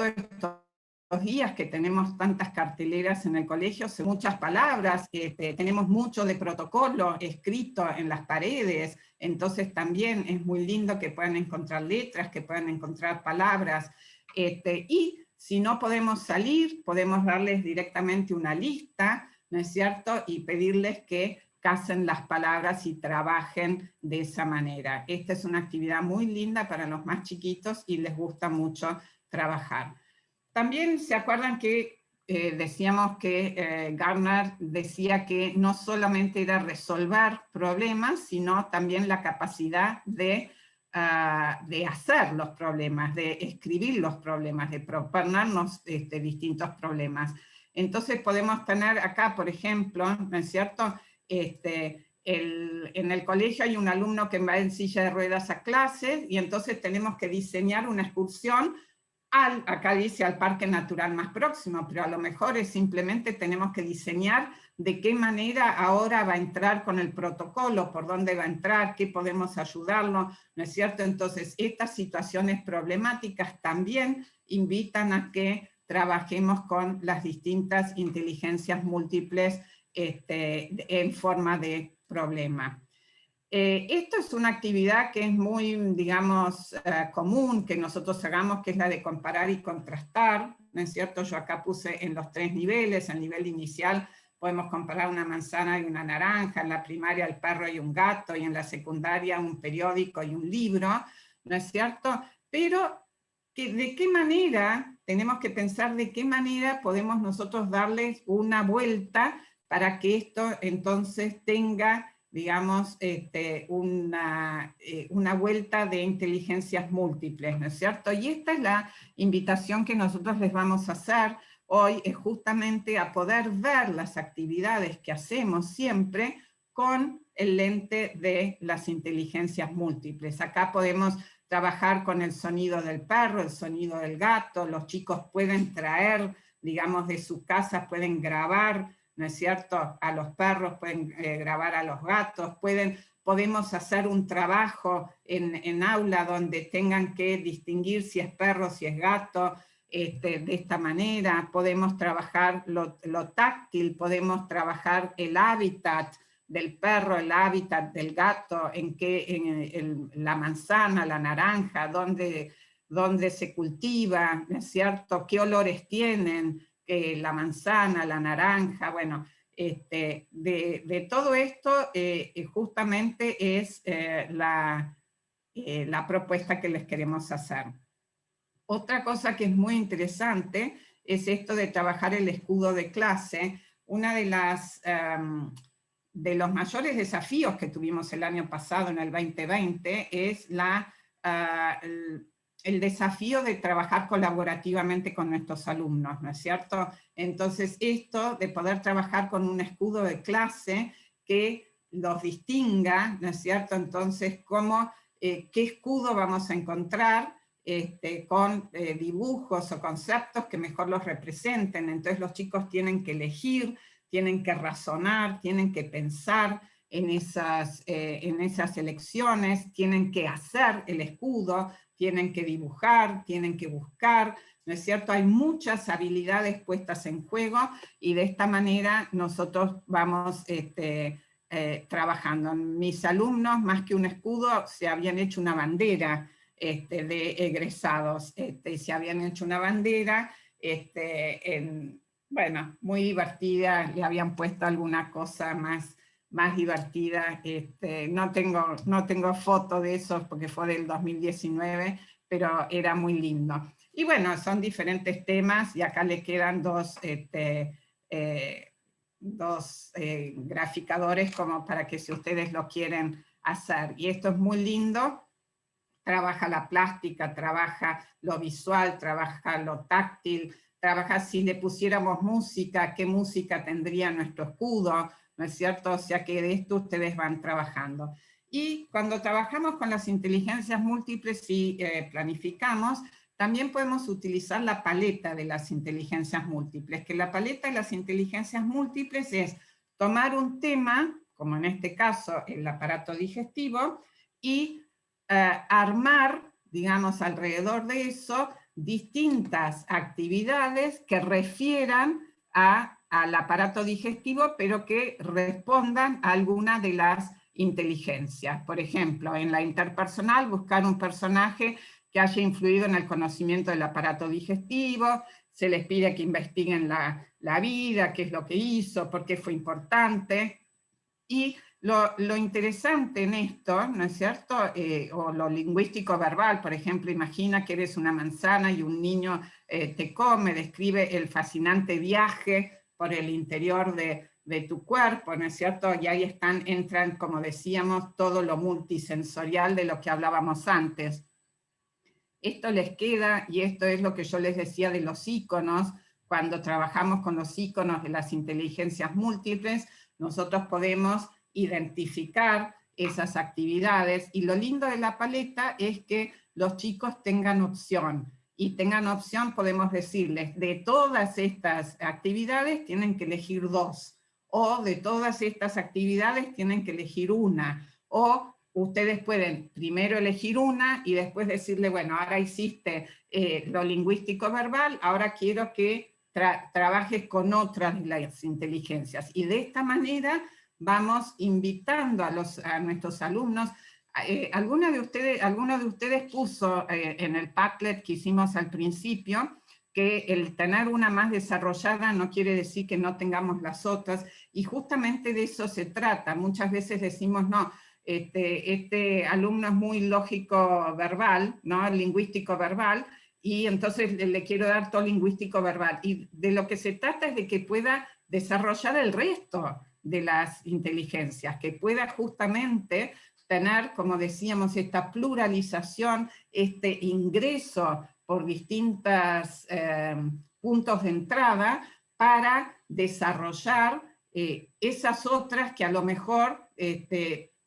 esto, días que tenemos tantas carteleras en el colegio, son muchas palabras, tenemos mucho de protocolo escrito en las paredes, entonces también es muy lindo que puedan encontrar letras, que puedan encontrar palabras, y si no podemos salir, podemos darles directamente una lista, ¿no es cierto? Y pedirles que casen las palabras y trabajen de esa manera. Esta es una actividad muy linda para los más chiquitos y les gusta mucho trabajar. También se acuerdan que decíamos que Gardner decía que no solamente era resolver problemas, sino también la capacidad de hacer los problemas, de escribir los problemas, de proponernos distintos problemas. Entonces podemos tener acá, por ejemplo, ¿no es cierto?, en el colegio hay un alumno que va en silla de ruedas a clases y entonces tenemos que diseñar una excursión acá dice al parque natural más próximo, pero a lo mejor es simplemente tenemos que diseñar de qué manera ahora va a entrar con el protocolo, por dónde va a entrar, qué podemos ayudarlo, ¿no es cierto? Entonces, estas situaciones problemáticas también invitan a que trabajemos con las distintas inteligencias múltiples en forma de problema. Esto es una actividad que es muy, digamos, común que nosotros hagamos, que es la de comparar y contrastar, ¿no es cierto? Yo acá puse en los 3 niveles, el nivel inicial podemos comparar una manzana y una naranja, en la primaria el perro y un gato, y en la secundaria un periódico y un libro, ¿no es cierto? Pero ¿de qué manera, tenemos que pensar de qué manera podemos nosotros darles una vuelta para que esto entonces tenga, digamos, una vuelta de inteligencias múltiples, ¿no es cierto? Y esta es la invitación que nosotros les vamos a hacer hoy, es justamente a poder ver las actividades que hacemos siempre con el lente de las inteligencias múltiples. Acá podemos trabajar con el sonido del perro, el sonido del gato, los chicos pueden traer, digamos, de su casa, pueden grabar, ¿no es cierto?, a los perros, pueden grabar a los gatos, podemos hacer un trabajo en aula donde tengan que distinguir si es perro, si es gato, de esta manera, podemos trabajar lo táctil, podemos trabajar el hábitat del perro, el hábitat del gato, la manzana, la naranja, dónde se cultiva, ¿no es cierto?, qué olores tienen, la manzana, la naranja, bueno, de todo esto justamente es la propuesta que les queremos hacer. Otra cosa que es muy interesante es esto de trabajar el escudo de clase. Una de los mayores desafíos que tuvimos el año pasado, en el 2020, es el desafío de trabajar colaborativamente con nuestros alumnos, ¿no es cierto? Entonces esto de poder trabajar con un escudo de clase que los distinga, ¿no es cierto? Entonces, ¿qué escudo vamos a encontrar con dibujos o conceptos que mejor los representen? Entonces los chicos tienen que elegir, tienen que razonar, tienen que pensar en esas elecciones, tienen que hacer el escudo, tienen que dibujar, tienen que buscar, ¿no es cierto? Hay muchas habilidades puestas en juego y de esta manera nosotros vamos trabajando. Mis alumnos, más que un escudo, se habían hecho una bandera de egresados, se habían hecho una bandera, bueno, muy divertida, le habían puesto alguna cosa más divertida, no tengo foto de esos porque fue del 2019, pero era muy lindo. Y bueno, son diferentes temas, y acá le quedan dos graficadores como para que si ustedes lo quieren hacer. Y esto es muy lindo, trabaja la plástica, trabaja lo visual, trabaja lo táctil, trabaja si le pusiéramos música, qué música tendría nuestro escudo, ¿no es cierto? O sea que de esto ustedes van trabajando. Y cuando trabajamos con las inteligencias múltiples y planificamos, también podemos utilizar la paleta de las inteligencias múltiples, que la paleta de las inteligencias múltiples es tomar un tema, como en este caso el aparato digestivo, y armar, digamos, alrededor de eso, distintas actividades que refieran al aparato digestivo, pero que respondan a alguna de las inteligencias. Por ejemplo, en la interpersonal, buscar un personaje que haya influido en el conocimiento del aparato digestivo, se les pide que investiguen la vida, qué es lo que hizo, por qué fue importante. Y lo interesante en esto, ¿no es cierto? O lo lingüístico verbal, por ejemplo, imagina que eres una manzana y un niño te come, describe el fascinante viaje por el interior de tu cuerpo, ¿no es cierto? Y ahí entran, como decíamos, todo lo multisensorial de lo que hablábamos antes. Esto les queda, y esto es lo que yo les decía de los íconos, cuando trabajamos con los íconos de las inteligencias múltiples, nosotros podemos identificar esas actividades, y lo lindo de la paleta es que los chicos tengan opción, y tengan opción, podemos decirles, de todas estas actividades tienen que elegir 2, o de todas estas actividades tienen que elegir una, o ustedes pueden primero elegir una y después decirle, bueno, ahora hiciste lo lingüístico verbal, ahora quiero que trabajes con otras de las inteligencias. Y de esta manera vamos invitando a nuestros alumnos. Alguno de ustedes puso en el Padlet que hicimos al principio que el tener una más desarrollada no quiere decir que no tengamos las otras, y justamente de eso se trata. Muchas veces decimos, no, este alumno es muy lógico verbal, ¿no? Lingüístico verbal, y entonces le quiero dar todo lingüístico verbal. Y de lo que se trata es de que pueda desarrollar el resto de las inteligencias, que pueda justamente tener, como decíamos, esta pluralización, este ingreso por distintos puntos de entrada para desarrollar esas otras que a lo mejor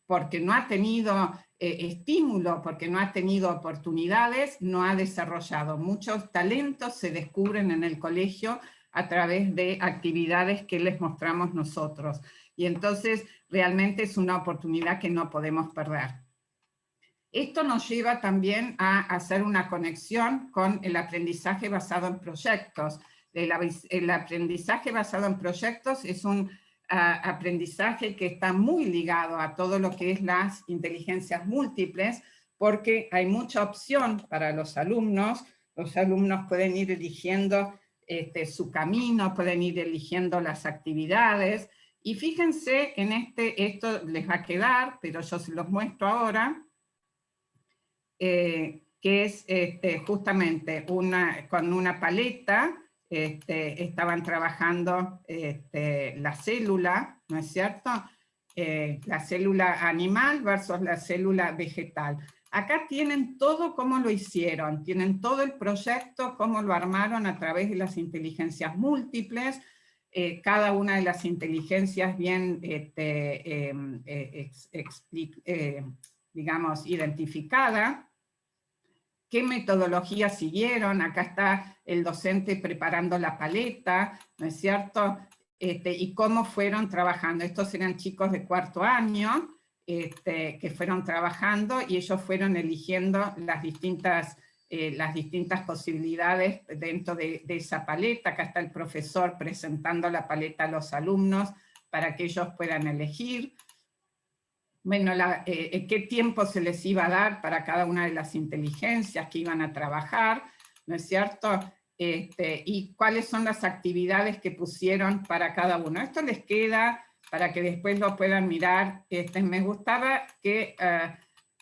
porque no ha tenido estímulo, porque no ha tenido oportunidades, no ha desarrollado. Muchos talentos se descubren en el colegio a través de actividades que les mostramos nosotros. Y entonces realmente es una oportunidad que no podemos perder. Esto nos lleva también a hacer una conexión con el aprendizaje basado en proyectos. El aprendizaje basado en proyectos es un aprendizaje que está muy ligado a todo lo que es las inteligencias múltiples, porque hay mucha opción para los alumnos pueden ir eligiendo su camino, pueden ir eligiendo las actividades, y fíjense en esto les va a quedar, pero yo se los muestro ahora, que es justamente con una paleta. Estaban trabajando la célula, ¿no es cierto? La célula animal versus la célula vegetal. Acá tienen todo cómo lo hicieron, tienen todo el proyecto, cómo lo armaron a través de las inteligencias múltiples, cada una de las inteligencias bien, digamos, identificada. ¿Qué metodología siguieron? Acá está el docente preparando la paleta, ¿no es cierto? Y cómo fueron trabajando. Estos eran chicos de 4º año que fueron trabajando, y ellos fueron eligiendo las distintas posibilidades dentro de esa paleta. Acá está el profesor presentando la paleta a los alumnos para que ellos puedan elegir. Bueno, qué tiempo se les iba a dar para cada una de las inteligencias que iban a trabajar, ¿no es cierto? Y cuáles son las actividades que pusieron para cada uno. Esto les queda para que después lo puedan mirar. Me gustaba que,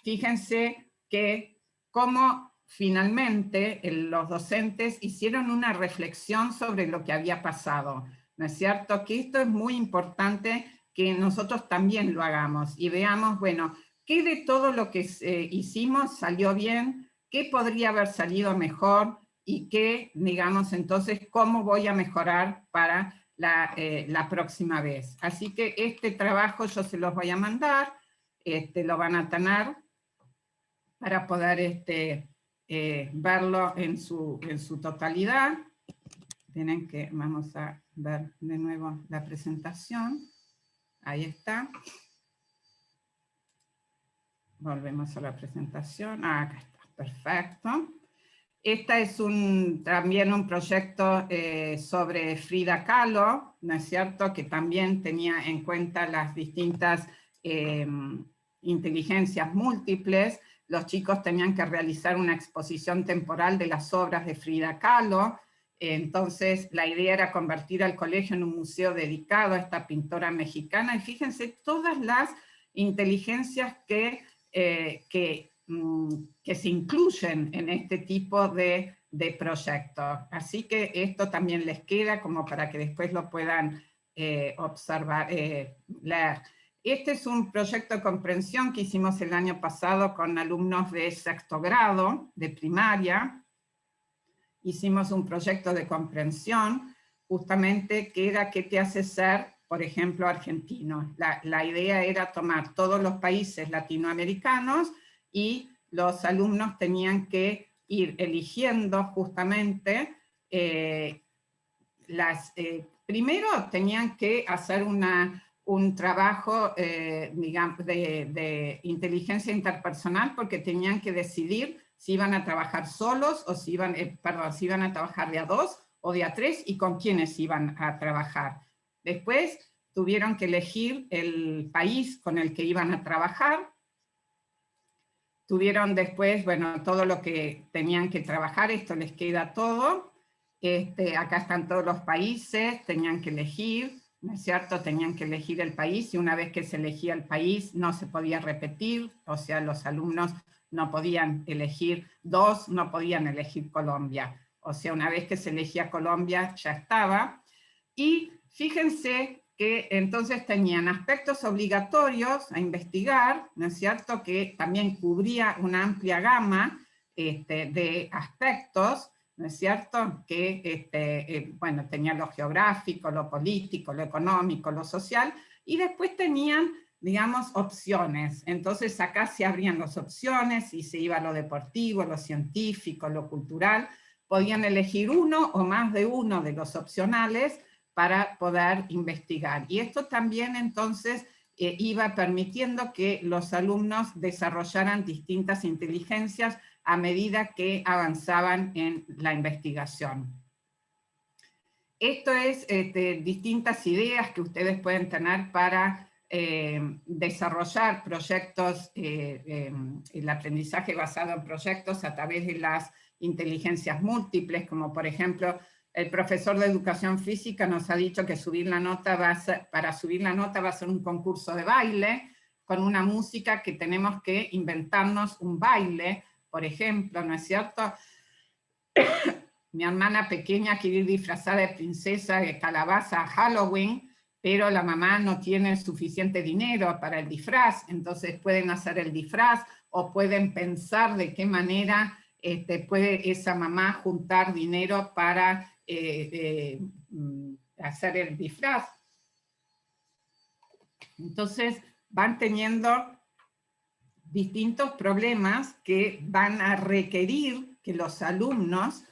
fíjense que cómo finalmente los docentes hicieron una reflexión sobre lo que había pasado, ¿no es cierto? Que esto es muy importante, que nosotros también lo hagamos y veamos, bueno, qué de todo lo que hicimos salió bien, qué podría haber salido mejor, y qué, digamos, entonces, cómo voy a mejorar para la próxima vez. Así que este trabajo yo se los voy a mandar, lo van a tener para poder verlo en su totalidad. Tienen que, vamos a ver de nuevo la presentación. Ahí está. Volvemos a la presentación. Acá está, perfecto. Este es también un proyecto sobre Frida Kahlo, ¿no es cierto?, que también tenía en cuenta las distintas inteligencias múltiples. Los chicos tenían que realizar una exposición temporal de las obras de Frida Kahlo. Entonces la idea era convertir al colegio en un museo dedicado a esta pintora mexicana, y fíjense todas las inteligencias que se incluyen en este tipo de proyectos. Así que esto también les queda como para que después lo puedan observar, leer. Este es un proyecto de comprensión que hicimos el año pasado con alumnos de sexto grado, de primaria. Hicimos un proyecto de comprensión, justamente, que era ¿qué te hace ser, por ejemplo, argentino? La idea era tomar todos los países latinoamericanos y los alumnos tenían que ir eligiendo justamente primero tenían que hacer un trabajo, digamos, de inteligencia interpersonal, porque tenían que decidir si iban a trabajar solos o si iban a trabajar de a 2 o de a 3 y con quiénes iban a trabajar. Después tuvieron que elegir el país con el que iban a trabajar. Tuvieron después, bueno, todo lo que tenían que trabajar, esto les queda todo. Acá están todos los países, tenían que elegir, ¿no es cierto? Tenían que elegir el país, y una vez que se elegía el país no se podía repetir, o sea, los alumnos no podían elegir 2, no podían elegir Colombia. O sea, una vez que se elegía Colombia ya estaba. Y fíjense que entonces tenían aspectos obligatorios a investigar, ¿no es cierto?, que también cubría una amplia gama de aspectos, ¿no es cierto?, que bueno, tenía lo geográfico, lo político, lo económico, lo social, y después tenían, digamos, opciones. Entonces acá se abrían las opciones y se iba a lo deportivo, lo científico, lo cultural. Podían elegir uno o más de uno de los opcionales para poder investigar. Y esto también entonces iba permitiendo que los alumnos desarrollaran distintas inteligencias a medida que avanzaban en la investigación. Esto es distintas ideas que ustedes pueden tener para desarrollar proyectos, el aprendizaje basado en proyectos a través de las inteligencias múltiples, como por ejemplo, el profesor de educación física nos ha dicho que para subir la nota va a ser un concurso de baile, con una música que tenemos que inventarnos un baile, por ejemplo, ¿no es cierto? Mi hermana pequeña quiere ir disfrazada de princesa de calabaza a Halloween, pero la mamá no tiene suficiente dinero para el disfraz, entonces pueden hacer el disfraz o pueden pensar de qué manera puede esa mamá juntar dinero para hacer el disfraz. Entonces van teniendo distintos problemas que van a requerir que los alumnos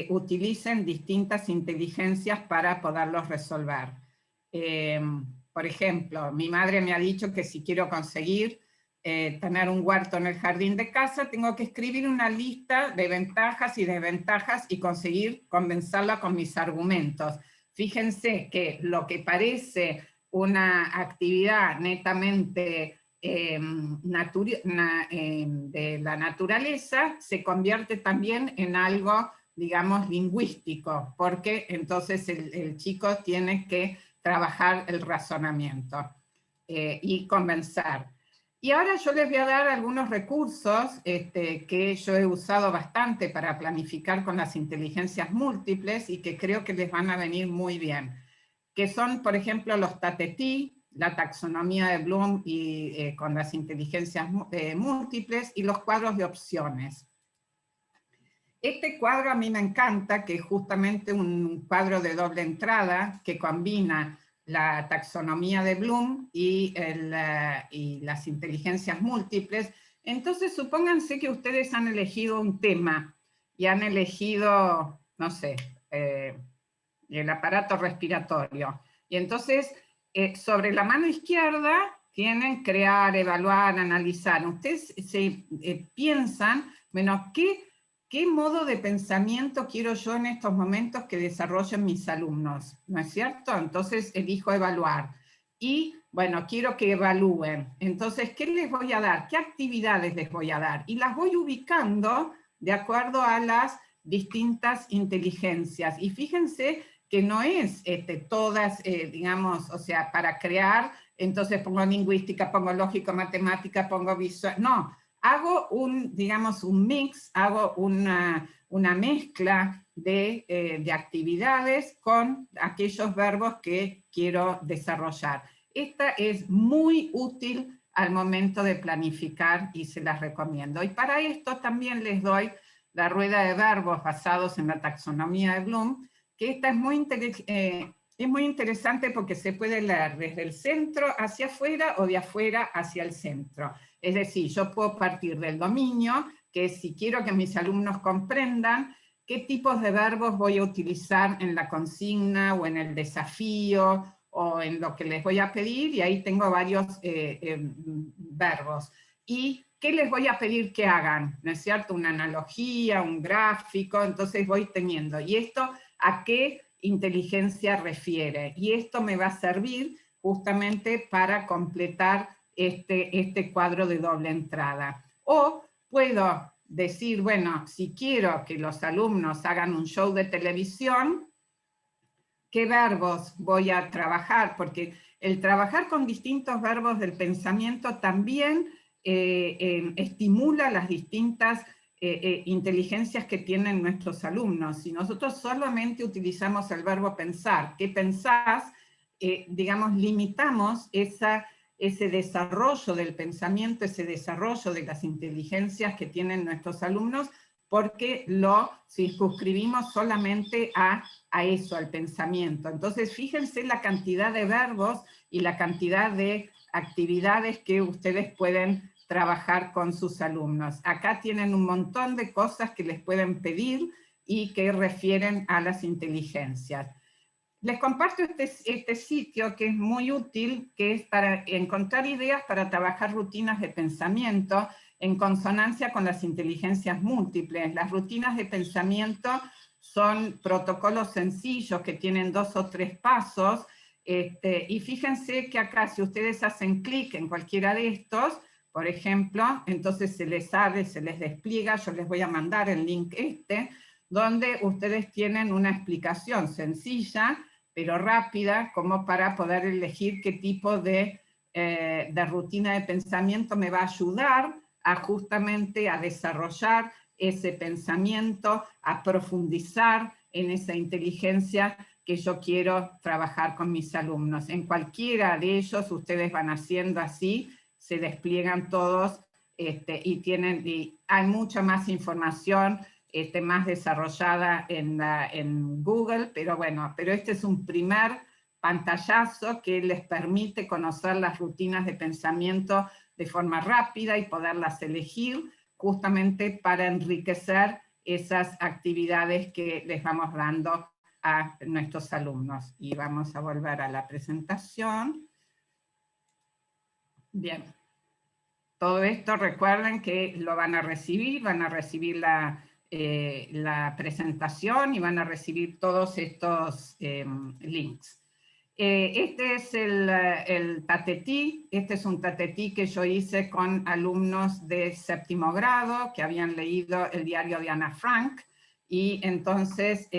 utilicen distintas inteligencias para poderlos resolver. Por ejemplo, mi madre me ha dicho que si quiero conseguir tener un huerto en el jardín de casa, tengo que escribir una lista de ventajas y desventajas y conseguir convencerla con mis argumentos. Fíjense que lo que parece una actividad netamente de la naturaleza se convierte también en algo, digamos, lingüístico, porque entonces el chico tiene que trabajar el razonamiento y convencer. Y ahora yo les voy a dar algunos recursos que yo he usado bastante para planificar con las inteligencias múltiples y que creo que les van a venir muy bien, que son, por ejemplo, los tatetí, la taxonomía de Bloom y con las inteligencias múltiples, y los cuadros de opciones. Este cuadro a mí me encanta, que es justamente un cuadro de doble entrada que combina la taxonomía de Bloom y las inteligencias múltiples. Entonces, supónganse que ustedes han elegido un tema y han elegido, no sé, el aparato respiratorio. Y entonces, sobre la mano izquierda, tienen crear, evaluar, analizar. Ustedes se piensan, bueno, ¿qué ¿qué modo de pensamiento quiero yo en estos momentos que desarrollen mis alumnos? ¿No es cierto? Entonces elijo evaluar. Y, bueno, quiero que evalúen. Entonces, ¿qué les voy a dar? ¿Qué actividades les voy a dar? Y las voy ubicando de acuerdo a las distintas inteligencias. Y fíjense que no es todas, digamos, o sea, para crear, entonces pongo lingüística, pongo lógico, matemática, pongo visual, no. Hago digamos, un mix, hago una mezcla de actividades con aquellos verbos que quiero desarrollar. Esta es muy útil al momento de planificar y se las recomiendo. Y para esto también les doy la rueda de verbos basados en la taxonomía de Bloom, que esta es muy interesante porque se puede leer desde el centro hacia afuera o de afuera hacia el centro. Es decir, yo puedo partir del dominio, que es si quiero que mis alumnos comprendan qué tipos de verbos voy a utilizar en la consigna o en el desafío o en lo que les voy a pedir, y ahí tengo varios verbos. ¿Y qué les voy a pedir que hagan? ¿No es cierto? Una analogía, un gráfico, entonces voy teniendo. ¿Y esto a qué inteligencia refiere? Y esto me va a servir justamente para completar este cuadro de doble entrada. O puedo decir, bueno, si quiero que los alumnos hagan un show de televisión, ¿qué verbos voy a trabajar? Porque el trabajar con distintos verbos del pensamiento también estimula las distintas inteligencias que tienen nuestros alumnos. Si nosotros solamente utilizamos el verbo pensar, ¿qué pensás? Digamos, limitamos ese desarrollo del pensamiento, ese desarrollo de las inteligencias que tienen nuestros alumnos, porque lo circunscribimos solamente a eso, al pensamiento. Entonces, fíjense la cantidad de verbos y la cantidad de actividades que ustedes pueden trabajar con sus alumnos. Acá tienen un montón de cosas que les pueden pedir y que refieren a las inteligencias. Les comparto este sitio que es muy útil, que es para encontrar ideas para trabajar rutinas de pensamiento en consonancia con las inteligencias múltiples. Las rutinas de pensamiento son protocolos sencillos que tienen 2 o 3 pasos, y fíjense que acá si ustedes hacen clic en cualquiera de estos, por ejemplo, entonces se les abre, se les despliega, yo les voy a mandar el link donde ustedes tienen una explicación sencilla, pero rápida, como para poder elegir qué tipo de rutina de pensamiento me va a ayudar justamente a desarrollar ese pensamiento, a profundizar en esa inteligencia que yo quiero trabajar con mis alumnos. En cualquiera de ellos ustedes van haciendo así, se despliegan todos y hay mucha más información más desarrollada en Google, pero bueno, pero este es un primer pantallazo que les permite conocer las rutinas de pensamiento de forma rápida y poderlas elegir justamente para enriquecer esas actividades que les vamos dando a nuestros alumnos. Y vamos a volver a la presentación. Bien. Todo esto recuerden que lo van a recibir la presentación y van a recibir todos estos links. Este es el tatetí. Este es un tatetí que yo hice con alumnos de 7º grado que habían leído el diario de Ana Frank, y entonces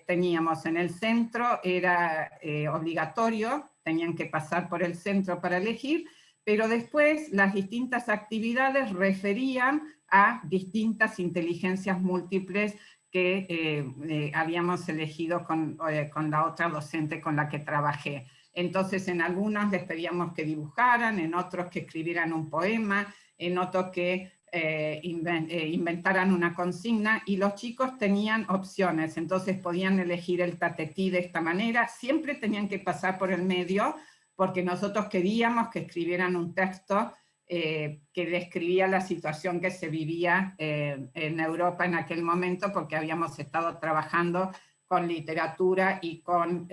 teníamos en el centro, era obligatorio, tenían que pasar por el centro para elegir, pero después las distintas actividades referían a distintas inteligencias múltiples que habíamos elegido con la otra docente con la que trabajé. Entonces, en algunos les pedíamos que dibujaran, en otros que escribieran un poema, en otros que inventaran una consigna, y los chicos tenían opciones, entonces podían elegir el tatetí de esta manera, siempre tenían que pasar por el medio, porque nosotros queríamos que escribieran un texto que describía la situación que se vivía en Europa en aquel momento, porque habíamos estado trabajando con literatura y con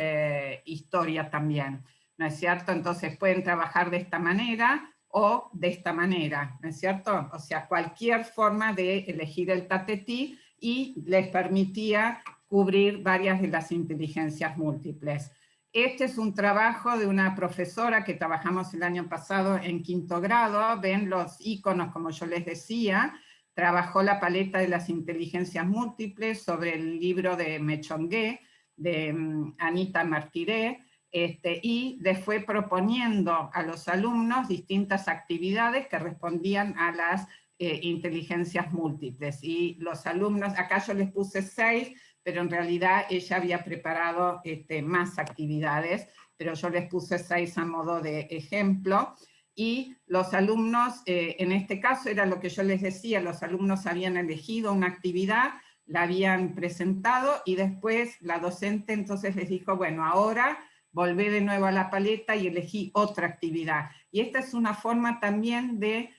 historia también, ¿no es cierto? Entonces pueden trabajar de esta manera o de esta manera, ¿no es cierto? O sea, cualquier forma de elegir el tatetí y les permitía cubrir varias de las inteligencias múltiples. Este es un trabajo de una profesora que trabajamos el año pasado en 5º grado, ven los iconos como yo les decía, trabajó la paleta de las inteligencias múltiples sobre el libro de Mechongué, de Anita Martiré, y les fue proponiendo a los alumnos distintas actividades que respondían a las inteligencias múltiples. Y los alumnos, acá yo les puse 6, pero en realidad ella había preparado más actividades, pero yo les puse 6 a modo de ejemplo. Y los alumnos, en este caso era lo que yo les decía, los alumnos habían elegido una actividad, la habían presentado y después la docente entonces les dijo, bueno, ahora volvé de nuevo a la paleta y elegí otra actividad. Y esta es una forma también de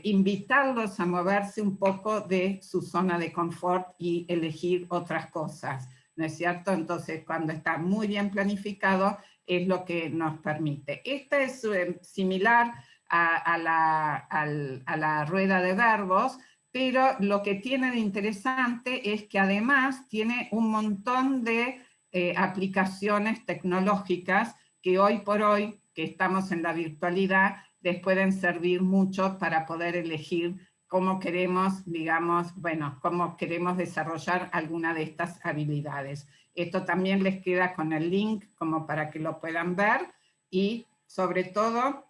invitarlos a moverse un poco de su zona de confort y elegir otras cosas, ¿no es cierto? Entonces, cuando está muy bien planificado, es lo que nos permite. Esta es similar a la rueda de verbos, pero lo que tiene de interesante es que además tiene un montón de aplicaciones tecnológicas que hoy por hoy, que estamos en la virtualidad, les pueden servir mucho para poder elegir cómo queremos, digamos, bueno, cómo queremos desarrollar alguna de estas habilidades. Esto también les queda con el link como para que lo puedan ver y sobre todo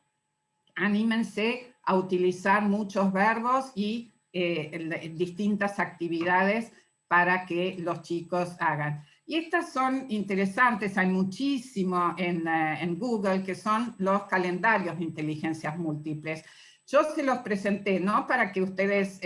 anímense a utilizar muchos verbos y distintas actividades para que los chicos hagan. Y estas son interesantes, hay muchísimo en Google, que son los calendarios de inteligencias múltiples. Yo se los presenté, no para que ustedes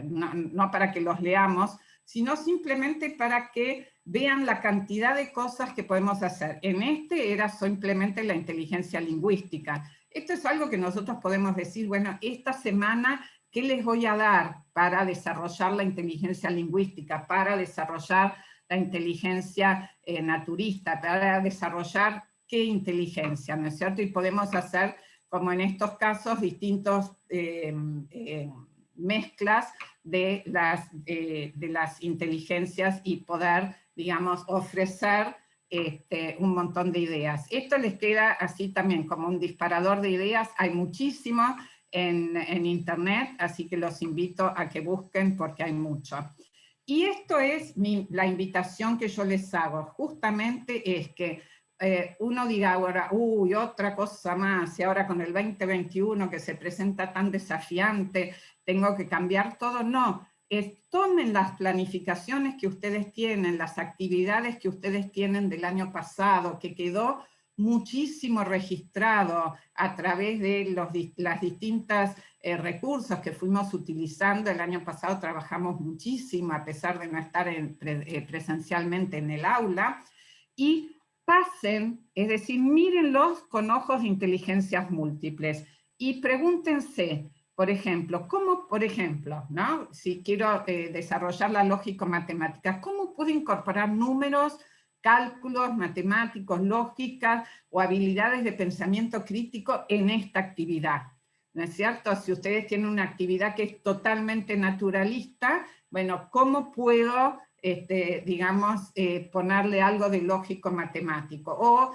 no para que los leamos, sino simplemente para que vean la cantidad de cosas que podemos hacer. En este era simplemente la inteligencia lingüística. Esto es algo que nosotros podemos decir, bueno, esta semana, ¿qué les voy a dar para desarrollar la inteligencia lingüística, para desarrollar la inteligencia naturista, para desarrollar qué inteligencia, ¿no es cierto? Y podemos hacer, como en estos casos, distintos mezclas de las inteligencias y poder, digamos, ofrecer un montón de ideas. Esto les queda así también como un disparador de ideas, hay muchísimo en internet, así que los invito a que busquen porque hay mucho. Y esto es la invitación que yo les hago, justamente es que uno diga ahora, uy, otra cosa más, y ahora con el 2021 que se presenta tan desafiante, tengo que cambiar todo. No, tomen las planificaciones que ustedes tienen, las actividades que ustedes tienen del año pasado, que quedó muchísimo registrado a través de las distintas recursos que fuimos utilizando. El año pasado trabajamos muchísimo, a pesar de no estar presencialmente en el aula, y pasen, es decir, mírenlos con ojos de inteligencias múltiples y pregúntense, por ejemplo, ¿cómo, por ejemplo, ¿no? Si quiero desarrollar la lógico-matemática, ¿cómo puedo incorporar números, cálculos matemáticos, lógicas o habilidades de pensamiento crítico en esta actividad? ¿No es cierto? Si ustedes tienen una actividad que es totalmente naturalista, bueno, ¿cómo puedo, digamos, ponerle algo de lógico matemático? O,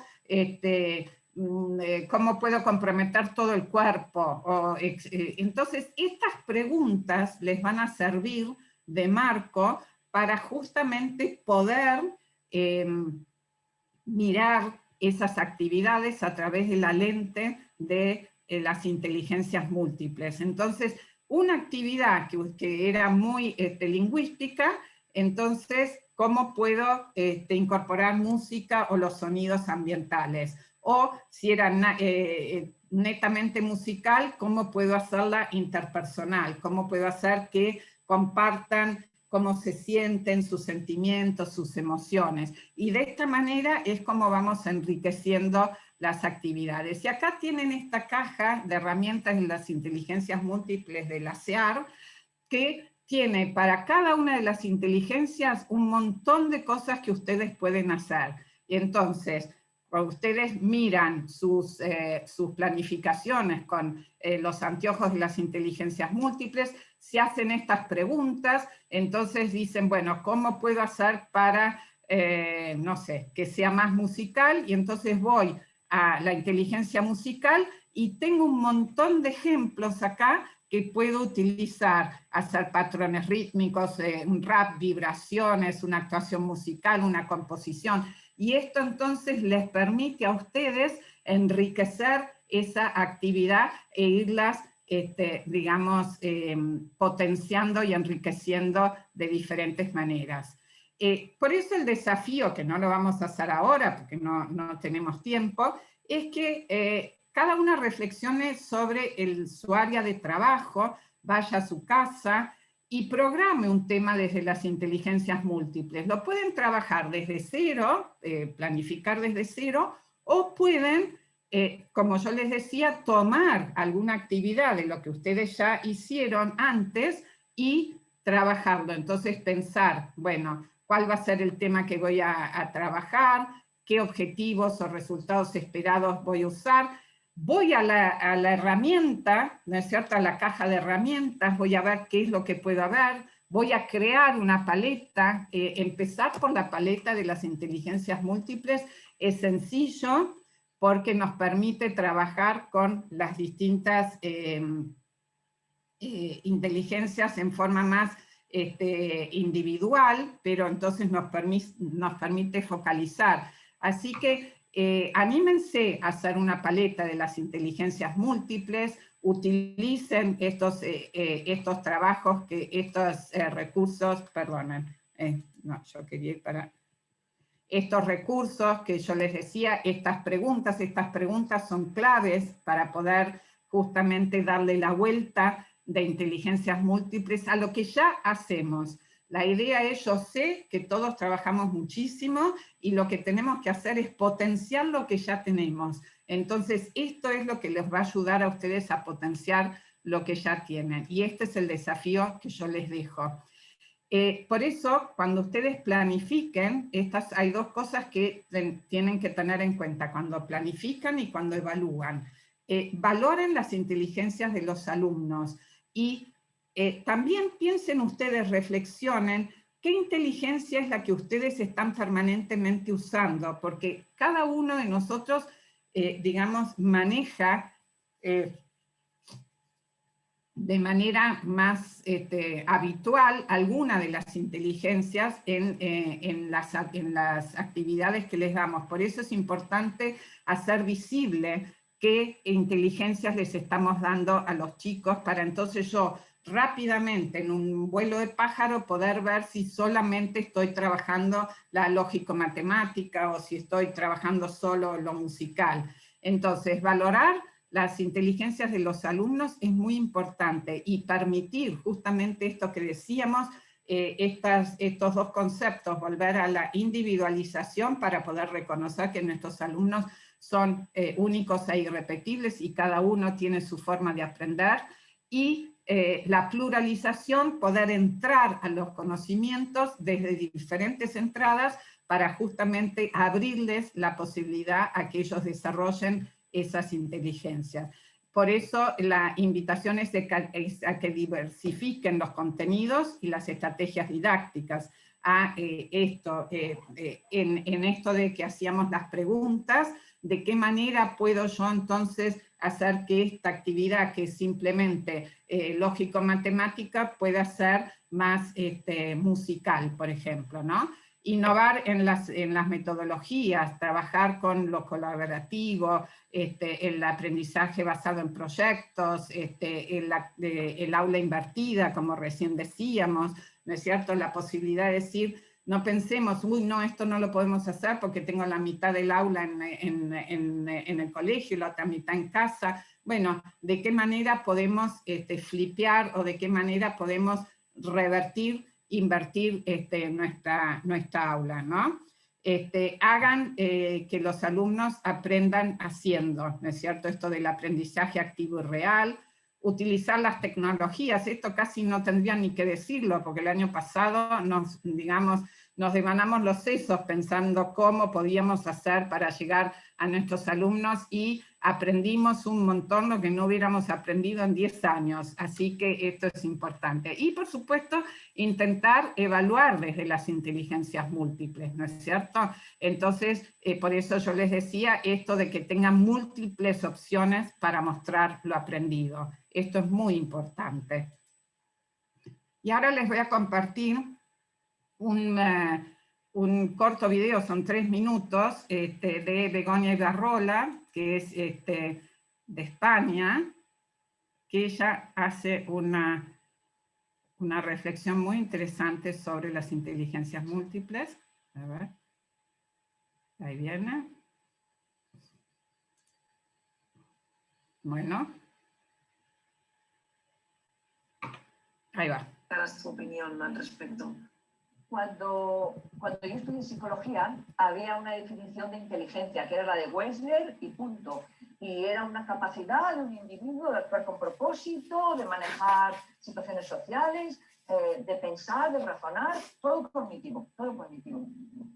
¿cómo puedo comprometer todo el cuerpo? Entonces, estas preguntas les van a servir de marco para justamente poder mirar esas actividades a través de la lente de las inteligencias múltiples. Entonces, una actividad que era muy lingüística, entonces, ¿cómo puedo incorporar música o los sonidos ambientales? O si era netamente musical, ¿cómo puedo hacerla interpersonal? ¿Cómo puedo hacer que compartan cómo se sienten, sus sentimientos, sus emociones? Y de esta manera es como vamos enriqueciendo las actividades. Y acá tienen esta caja de herramientas en las inteligencias múltiples de la SEAR, que tiene para cada una de las inteligencias un montón de cosas que ustedes pueden hacer. Y entonces, cuando ustedes miran sus planificaciones con los anteojos de las inteligencias múltiples, se hacen estas preguntas, entonces dicen, bueno, ¿cómo puedo hacer para, no sé, que sea más musical? Y entonces voy a la inteligencia musical y tengo un montón de ejemplos acá que puedo utilizar, hacer patrones rítmicos, un rap, vibraciones, una actuación musical, una composición. Y esto entonces les permite a ustedes enriquecer esa actividad e irlas, digamos, potenciando y enriqueciendo de diferentes maneras. Por eso el desafío, que no lo vamos a hacer ahora porque no tenemos tiempo, es que cada una reflexione sobre su área de trabajo, vaya a su casa y programe un tema desde las inteligencias múltiples. Lo pueden trabajar desde cero, planificar desde cero, o pueden, como yo les decía, tomar alguna actividad de lo que ustedes ya hicieron antes y trabajarlo. Entonces pensar, bueno, ¿cuál va a ser el tema que voy a trabajar? ¿Qué objetivos o resultados esperados voy a usar? Voy a la herramienta, ¿no es cierto?, a la caja de herramientas, voy a ver qué es lo que puedo ver, voy a crear una paleta, empezar por la paleta de las inteligencias múltiples es sencillo porque nos permite trabajar con las distintas inteligencias en forma más individual, pero entonces nos permite focalizar. Así que anímense a hacer una paleta de las inteligencias múltiples, utilicen estos trabajos, estos recursos, perdonen, no, yo quería ir para... Estos recursos que yo les decía, estas preguntas son claves para poder justamente darle la vuelta de inteligencias múltiples a lo que ya hacemos. La idea es, yo sé que todos trabajamos muchísimo y lo que tenemos que hacer es potenciar lo que ya tenemos. Entonces, esto es lo que les va a ayudar a ustedes a potenciar lo que ya tienen. Y este es el desafío que yo les dejo. Por eso, cuando ustedes planifiquen, hay dos cosas que tienen que tener en cuenta cuando planifican y cuando evalúan. Valoren las inteligencias de los alumnos y también piensen ustedes, reflexionen, ¿qué inteligencia es la que ustedes están permanentemente usando? Porque cada uno de nosotros, digamos, maneja de manera más habitual alguna de las inteligencias en las actividades que les damos. Por eso es importante hacer visible qué inteligencias les estamos dando a los chicos para entonces yo rápidamente en un vuelo de pájaro poder ver si solamente estoy trabajando la lógico-matemática o si estoy trabajando solo lo musical. Entonces, valorar las inteligencias de los alumnos es muy importante y permitir justamente esto que decíamos, estos dos conceptos, volver a la individualización para poder reconocer que nuestros alumnos son únicos e irrepetibles y cada uno tiene su forma de aprender, y la pluralización, poder entrar a los conocimientos desde diferentes entradas para justamente abrirles la posibilidad a que ellos desarrollen esas inteligencias. Por eso la invitación es a que diversifiquen los contenidos y las estrategias didácticas. En esto de que hacíamos las preguntas, ¿de qué manera puedo yo entonces hacer que esta actividad, que es simplemente lógico-matemática, pueda ser más musical, por ejemplo, ¿no? Innovar en las metodologías, trabajar con lo colaborativo, el aprendizaje basado en proyectos, el aula invertida, como recién decíamos, ¿no es cierto? La posibilidad de decir, no pensemos, uy, no, esto no lo podemos hacer porque tengo la mitad del aula en el colegio y la otra mitad en casa. Bueno, ¿de qué manera podemos flipear o de qué manera podemos invertir nuestra aula, ¿no? Hagan que los alumnos aprendan haciendo, ¿no es cierto? Esto del aprendizaje activo y real, utilizar las tecnologías, esto casi no tendría ni que decirlo, porque el año pasado nos nos devanamos los sesos pensando cómo podíamos hacer para llegar a nuestros alumnos y aprendimos un montón lo que no hubiéramos aprendido en 10 años, así que esto es importante. Y por supuesto, intentar evaluar desde las inteligencias múltiples, ¿no es cierto? Entonces, por eso yo les decía esto de que tengan múltiples opciones para mostrar lo aprendido. Esto es muy importante. Y ahora les voy a compartir un corto video, son 3 minutos, de Begoña Ibarrola, que es de España, que ella hace una reflexión muy interesante sobre las inteligencias múltiples. A ver, ahí viene. Bueno. Ahí va. Su opinión al respecto. Cuando yo estudié psicología, había una definición de inteligencia, que era la de Wechsler y punto. Y era una capacidad de un individuo de actuar con propósito, de manejar situaciones sociales, de pensar, de razonar, todo cognitivo, todo cognitivo.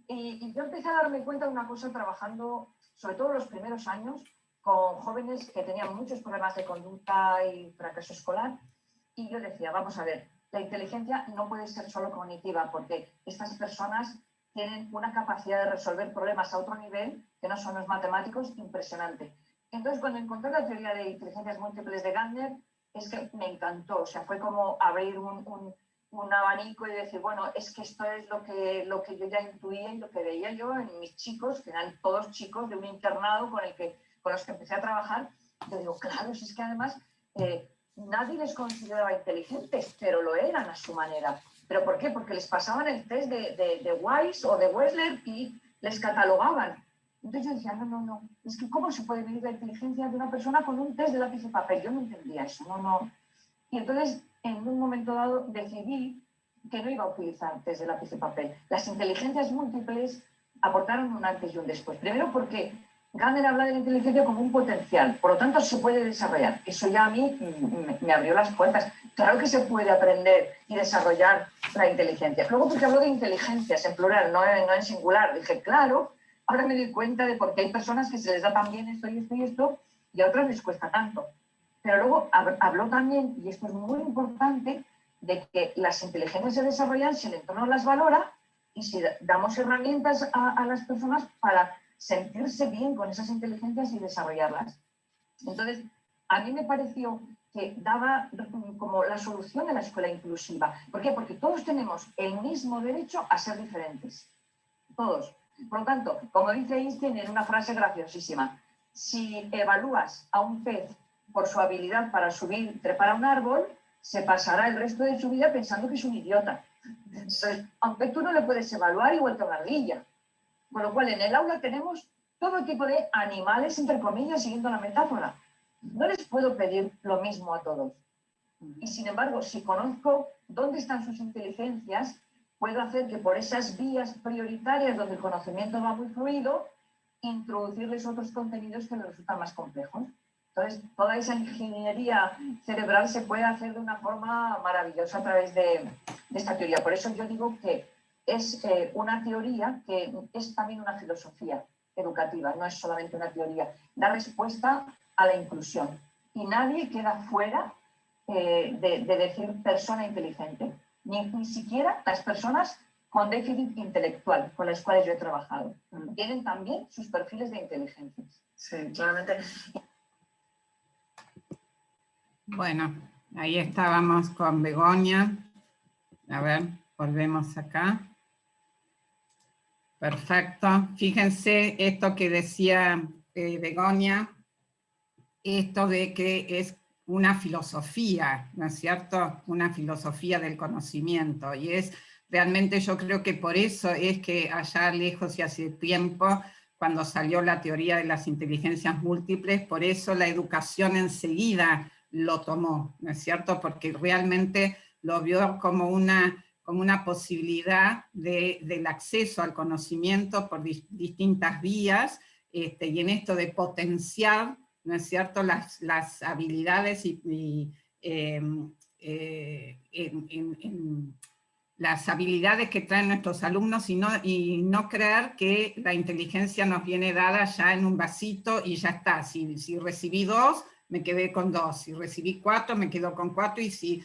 Y yo empecé a darme cuenta de una cosa trabajando, sobre todo en los primeros años, con jóvenes que tenían muchos problemas de conducta y fracaso escolar. Y yo decía, vamos a ver, la inteligencia no puede ser solo cognitiva, porque estas personas tienen una capacidad de resolver problemas a otro nivel, que no son los matemáticos, impresionante. Entonces, cuando encontré la teoría de inteligencias múltiples de Gardner, es que me encantó. O sea, fue como abrir un abanico y decir, bueno, es que esto es lo que yo ya intuía y lo que veía yo en mis chicos, que eran todos chicos de un internado con los que empecé a trabajar. Yo digo, claro, si es que además nadie les consideraba inteligentes, pero lo eran a su manera. ¿Pero por qué? Porque les pasaban el test de Weiss o de Wechsler y les catalogaban. Entonces yo decía, no, es que ¿cómo se puede medir la inteligencia de una persona con un test de lápiz y papel? Yo no entendía eso, no. Y entonces, en un momento dado, decidí que no iba a utilizar test de lápiz y papel. Las inteligencias múltiples aportaron un antes y un después. Primero porque Gardner habla de la inteligencia como un potencial, por lo tanto se puede desarrollar. Eso ya a mí me abrió las puertas. Claro que se puede aprender y desarrollar la inteligencia. Luego porque habló de inteligencias en plural, no en singular. Dije, claro, ahora me doy cuenta de por qué hay personas que se les da tan bien esto y esto y esto, y a otras les cuesta tanto. Pero luego habló también, y esto es muy importante, de que las inteligencias se desarrollan si el entorno las valora y si damos herramientas a las personas para sentirse bien con esas inteligencias y desarrollarlas. Entonces, a mí me pareció que daba como la solución a la escuela inclusiva. ¿Por qué? Porque todos tenemos el mismo derecho a ser diferentes. Todos. Por lo tanto, como dice Einstein en una frase graciosísima, si evalúas a un pez por su habilidad para subir, trepar a un árbol, se pasará el resto de su vida pensando que es un idiota. Entonces, aunque tú no le puedes evaluar igual que una ardilla. Con lo cual, en el aula tenemos todo tipo de animales, entre comillas, siguiendo la metáfora. No les puedo pedir lo mismo a todos. Y sin embargo, si conozco dónde están sus inteligencias, puedo hacer que por esas vías prioritarias donde el conocimiento va muy fluido, introducirles otros contenidos que les resultan más complejos. Entonces, toda esa ingeniería cerebral se puede hacer de una forma maravillosa a través de esta teoría. Por eso yo digo que es una teoría que es también una filosofía educativa, no es solamente una teoría. Da respuesta a la inclusión. Y nadie queda fuera de decir persona inteligente. Ni siquiera las personas con déficit intelectual con las cuales yo he trabajado. Tienen también sus perfiles de inteligencia. Sí, claramente. Bueno, ahí estábamos con Begoña. A ver, volvemos acá. Perfecto. Fíjense esto que decía Begoña, esto de que es una filosofía, ¿no es cierto? Una filosofía del conocimiento. Y es realmente, yo creo que por eso es que allá lejos y hace tiempo, cuando salió la teoría de las inteligencias múltiples, por eso la educación enseguida lo tomó, ¿no es cierto? Porque realmente lo vio como una posibilidad del acceso al conocimiento por distintas vías, y en esto de potenciar, ¿no es cierto?, las habilidades y las habilidades que traen nuestros alumnos y no creer que la inteligencia nos viene dada ya en un vasito y ya está. Si recibí 2, me quedé con 2. Si recibí 4, me quedo con 4. Y si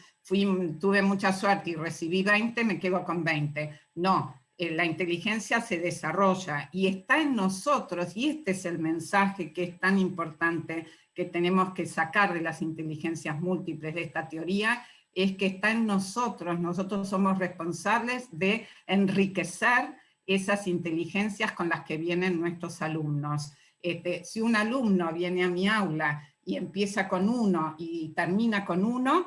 tuve mucha suerte y recibí 20, me quedo con 20. No, la inteligencia se desarrolla y está en nosotros, y este es el mensaje que es tan importante que tenemos que sacar de las inteligencias múltiples de esta teoría, es que está en nosotros. Nosotros somos responsables de enriquecer esas inteligencias con las que vienen nuestros alumnos. Si un alumno viene a mi aula y empieza con 1 y termina con 1,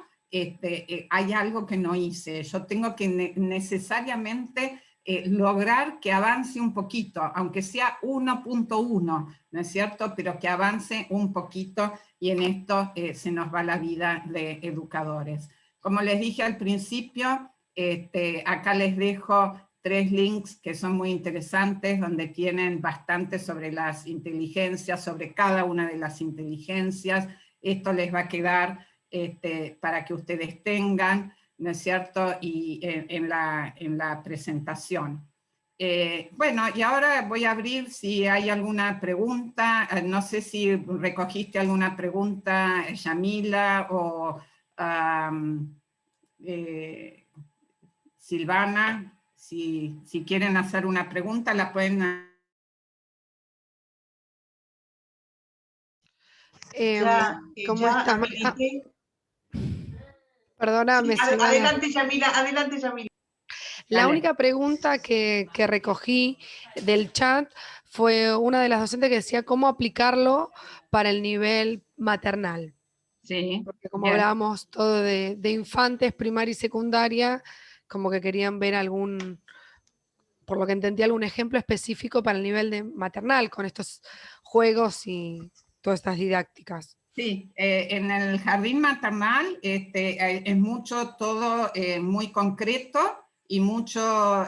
hay algo que no hice. Yo tengo que necesariamente lograr que avance un poquito, aunque sea 1.1, ¿no es cierto? Pero que avance un poquito, y en esto se nos va la vida de educadores. Como les dije al principio, acá les dejo 3 links que son muy interesantes, donde tienen bastante sobre las inteligencias, sobre cada una de las inteligencias. Esto les va a quedar para que ustedes tengan, ¿no es cierto? Y en la presentación. Bueno, y ahora voy a abrir si hay alguna pregunta. No sé si recogiste alguna pregunta, Yamila, o Silvana. Si quieren hacer una pregunta, la pueden hacer. ¿Cómo estás? habilité. Perdóname, Sí, Silvana. adelante, Yamila, adelante, Yamila. La Dale. única pregunta que recogí del chat fue una de las docentes que decía cómo aplicarlo para el nivel maternal. Sí. Porque como Bien. hablábamos todo de infantes, primaria y secundaria, como que querían ver por lo que entendí, algún ejemplo específico para el nivel de maternal, con estos juegos y todas estas didácticas. Sí, en el jardín maternal es mucho todo muy concreto y mucho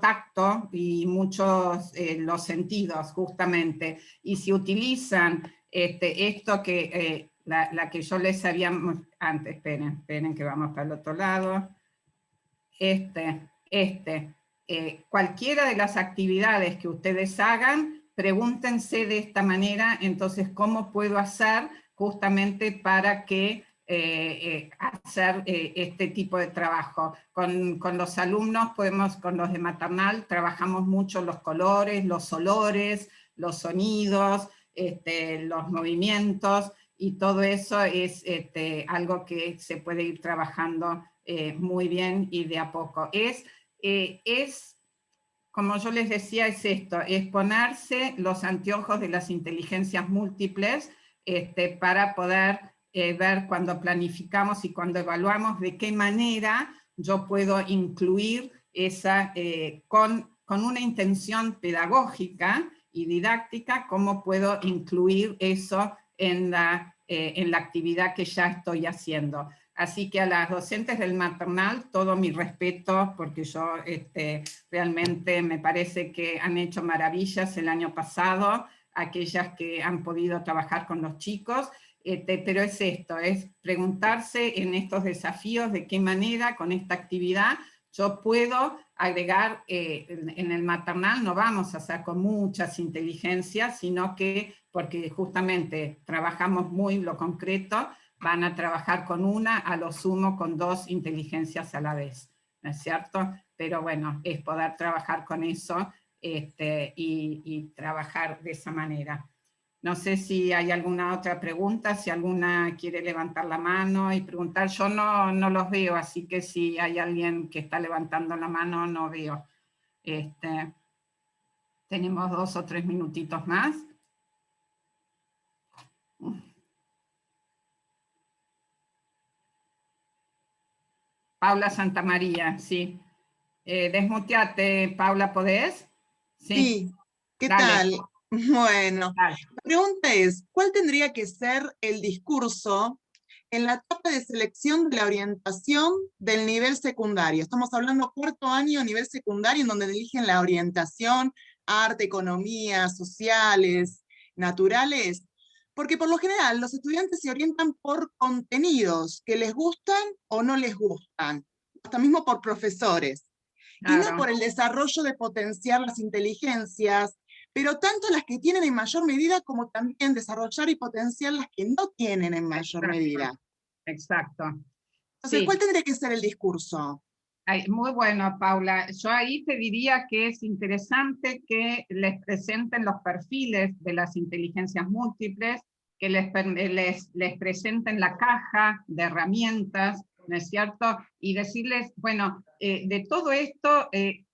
tacto y muchos los sentidos, justamente. Y si utilizan esto que la que yo les había antes, esperen que vamos para el otro lado. Cualquiera de las actividades que ustedes hagan, pregúntense de esta manera, entonces, ¿cómo puedo hacer justamente para que hacer este tipo de trabajo? Con los alumnos con los de maternal, trabajamos mucho los colores, los olores, los sonidos, los movimientos, y todo eso es algo que se puede ir trabajando muy bien y de a poco. Como yo les decía, es esto, es ponerse los anteojos de las inteligencias múltiples para poder ver cuando planificamos y cuando evaluamos de qué manera yo puedo incluir esa, con una intención pedagógica y didáctica, cómo puedo incluir eso en la actividad que ya estoy haciendo. Así que a las docentes del maternal, todo mi respeto, porque yo realmente me parece que han hecho maravillas el año pasado, aquellas que han podido trabajar con los chicos, pero es esto, es preguntarse en estos desafíos de qué manera con esta actividad yo puedo agregar, en el maternal no vamos a hacer con muchas inteligencias, sino que, porque justamente trabajamos muy lo concreto, van a trabajar con una, a lo sumo con 2 inteligencias a la vez, ¿no es cierto? Pero bueno, es poder trabajar con eso y trabajar de esa manera. No sé si hay alguna otra pregunta, si alguna quiere levantar la mano y preguntar. Yo no los veo, así que si hay alguien que está levantando la mano, no veo. Tenemos 2 o 3 minutitos más. Paula Santamaría, sí. Desmuteate, Paula, ¿podés? Sí, ¿qué Dale. tal? Bueno, Dale. la pregunta es, ¿cuál tendría que ser el discurso en la etapa de selección de la orientación del nivel secundario? Estamos hablando 4º año, nivel secundario, en donde eligen la orientación, arte, economía, sociales, naturales, porque por lo general los estudiantes se orientan por contenidos que les gustan o no les gustan. hasta mismo por profesores. Y Claro. no por el desarrollo de potenciar las inteligencias, pero tanto las que tienen en mayor medida como también desarrollar y potenciar las que no tienen en mayor Exacto. medida. Exacto. Entonces, Sí. ¿cuál tendría que ser el discurso? Ay, muy bueno, Paula. Yo ahí te diría que es interesante que les presenten los perfiles de las inteligencias múltiples, que les presenten la caja de herramientas, ¿no es cierto? Y decirles, bueno, de todo esto,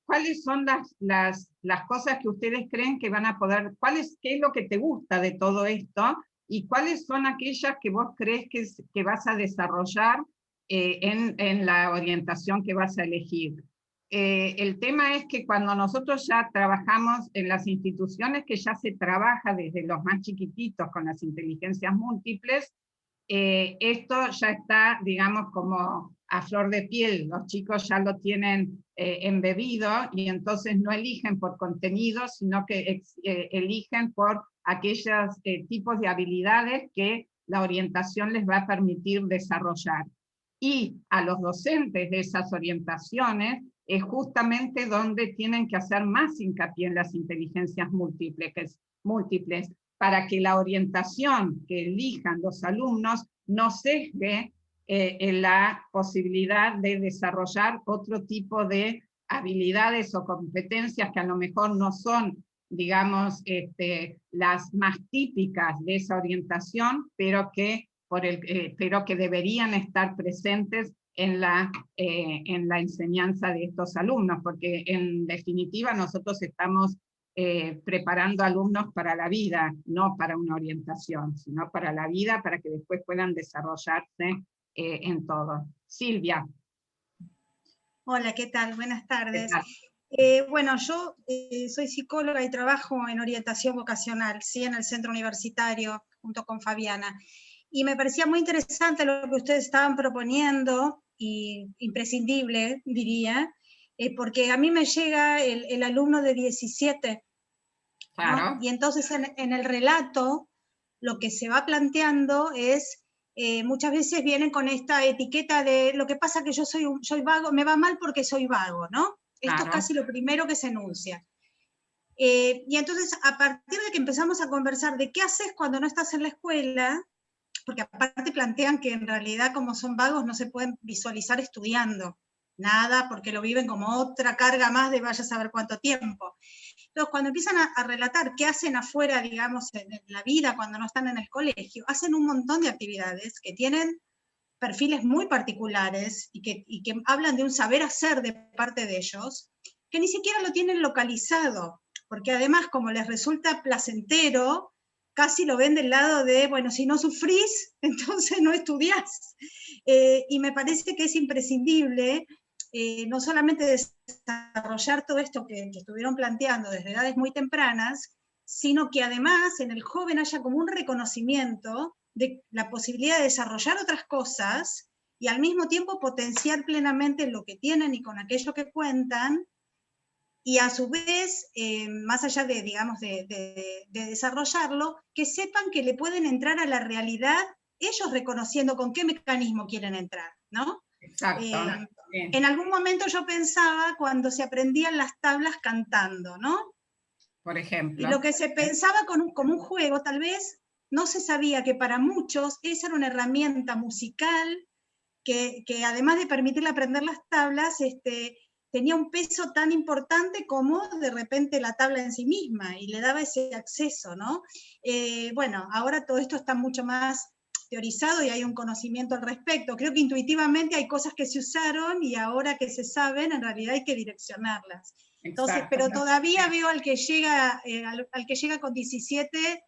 ¿cuáles son las cosas que ustedes creen que van a poder, qué es lo que te gusta de todo esto? Y cuáles son aquellas que vos crees que vas a desarrollar en la orientación que vas a elegir. El tema es que cuando nosotros ya trabajamos en las instituciones, que ya se trabaja desde los más chiquititos con las inteligencias múltiples, esto ya está, digamos, como a flor de piel, los chicos ya lo tienen embebido y entonces no eligen por contenido, sino que eligen por aquellos tipos de habilidades que la orientación les va a permitir desarrollar. Y a los docentes de esas orientaciones es justamente donde tienen que hacer más hincapié en las inteligencias múltiples para que la orientación que elijan los alumnos no sesgue en la posibilidad de desarrollar otro tipo de habilidades o competencias que a lo mejor no son, digamos, las más típicas de esa orientación, pero que deberían estar presentes en la enseñanza de estos alumnos, porque en definitiva nosotros estamos preparando alumnos para la vida, no para una orientación, sino para la vida, para que después puedan desarrollarse en todo. Silvia. Hola, ¿qué tal? Buenas tardes. ¿Qué tal? Bueno, yo soy psicóloga y trabajo en orientación vocacional, sí, en el centro universitario, junto con Fabiana. Y me parecía muy interesante lo que ustedes estaban proponiendo, y imprescindible, diría, porque a mí me llega el alumno de 17, Claro. ¿no? Y entonces en el relato lo que se va planteando es, muchas veces vienen con esta etiqueta de lo que pasa que yo soy vago, me va mal porque soy vago, ¿no? Esto Claro. es casi lo primero que se enuncia. Y entonces, a partir de que empezamos a conversar de qué haces cuando no estás en la escuela, porque aparte plantean que en realidad como son vagos no se pueden visualizar estudiando nada, porque lo viven como otra carga más de vaya a saber cuánto tiempo. Entonces, cuando empiezan a relatar qué hacen afuera, digamos, en la vida, cuando no están en el colegio, hacen un montón de actividades que tienen perfiles muy particulares y que hablan de un saber hacer de parte de ellos, que ni siquiera lo tienen localizado, porque además, como les resulta placentero, casi lo ven del lado de, bueno, si no sufrís, entonces no estudiás. Y me parece que es imprescindible no solamente desarrollar todo esto que estuvieron planteando desde edades muy tempranas, sino que además en el joven haya como un reconocimiento de la posibilidad de desarrollar otras cosas y al mismo tiempo potenciar plenamente lo que tienen y con aquello que cuentan, y a su vez, más allá de, digamos, de desarrollarlo, que sepan que le pueden entrar a la realidad ellos reconociendo con qué mecanismo quieren entrar, ¿no? Exacto. En algún momento yo pensaba cuando se aprendían las tablas cantando, ¿no? Por ejemplo. Y lo que se pensaba como un juego, tal vez no se sabía que para muchos esa era una herramienta musical que además de permitirle aprender las tablas, tenía un peso tan importante como de repente la tabla en sí misma, y le daba ese acceso, ¿no? Bueno, ahora todo esto está mucho más teorizado y hay un conocimiento al respecto. Creo que intuitivamente hay cosas que se usaron y ahora que se saben, en realidad hay que direccionarlas. Entonces, pero todavía veo al que llega con 17,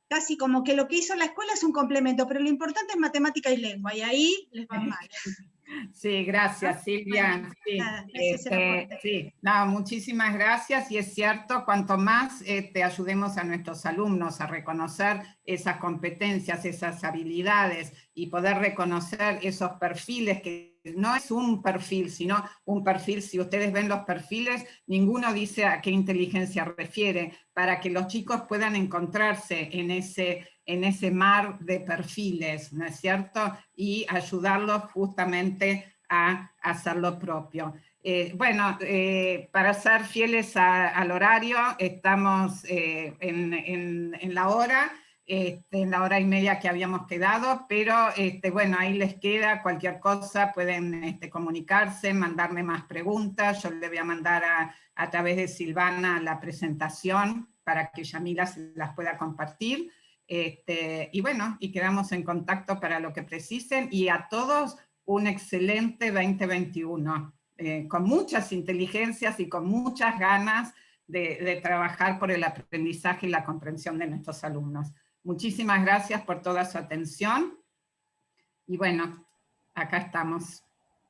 casi como que lo que hizo la escuela es un complemento, pero lo importante es matemática y lengua, y ahí les va mal. Sí, gracias, Silvia. Bueno, sí, nada, ese era el aporte. sí, no, muchísimas gracias, y es cierto, cuanto más ayudemos a nuestros alumnos a reconocer esas competencias, esas habilidades, y poder reconocer esos perfiles, que no es un perfil, sino un perfil, si ustedes ven los perfiles, ninguno dice a qué inteligencia refiere, para que los chicos puedan encontrarse en ese mar de perfiles, ¿no es cierto? Y ayudarlos justamente a hacer lo propio. Bueno, para ser fieles al horario, estamos en la hora, en la hora y media que habíamos quedado, pero bueno, ahí les queda cualquier cosa, pueden comunicarse, mandarme más preguntas, yo le voy a mandar a través de Silvana la presentación para que Yamila se las pueda compartir, y bueno, y quedamos en contacto para lo que precisen, y a todos un excelente 2021. Con muchas inteligencias y con muchas ganas de trabajar por el aprendizaje y la comprensión de nuestros alumnos. Muchísimas gracias por toda su atención. Y bueno, acá estamos.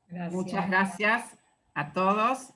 Gracias. Muchas gracias a todos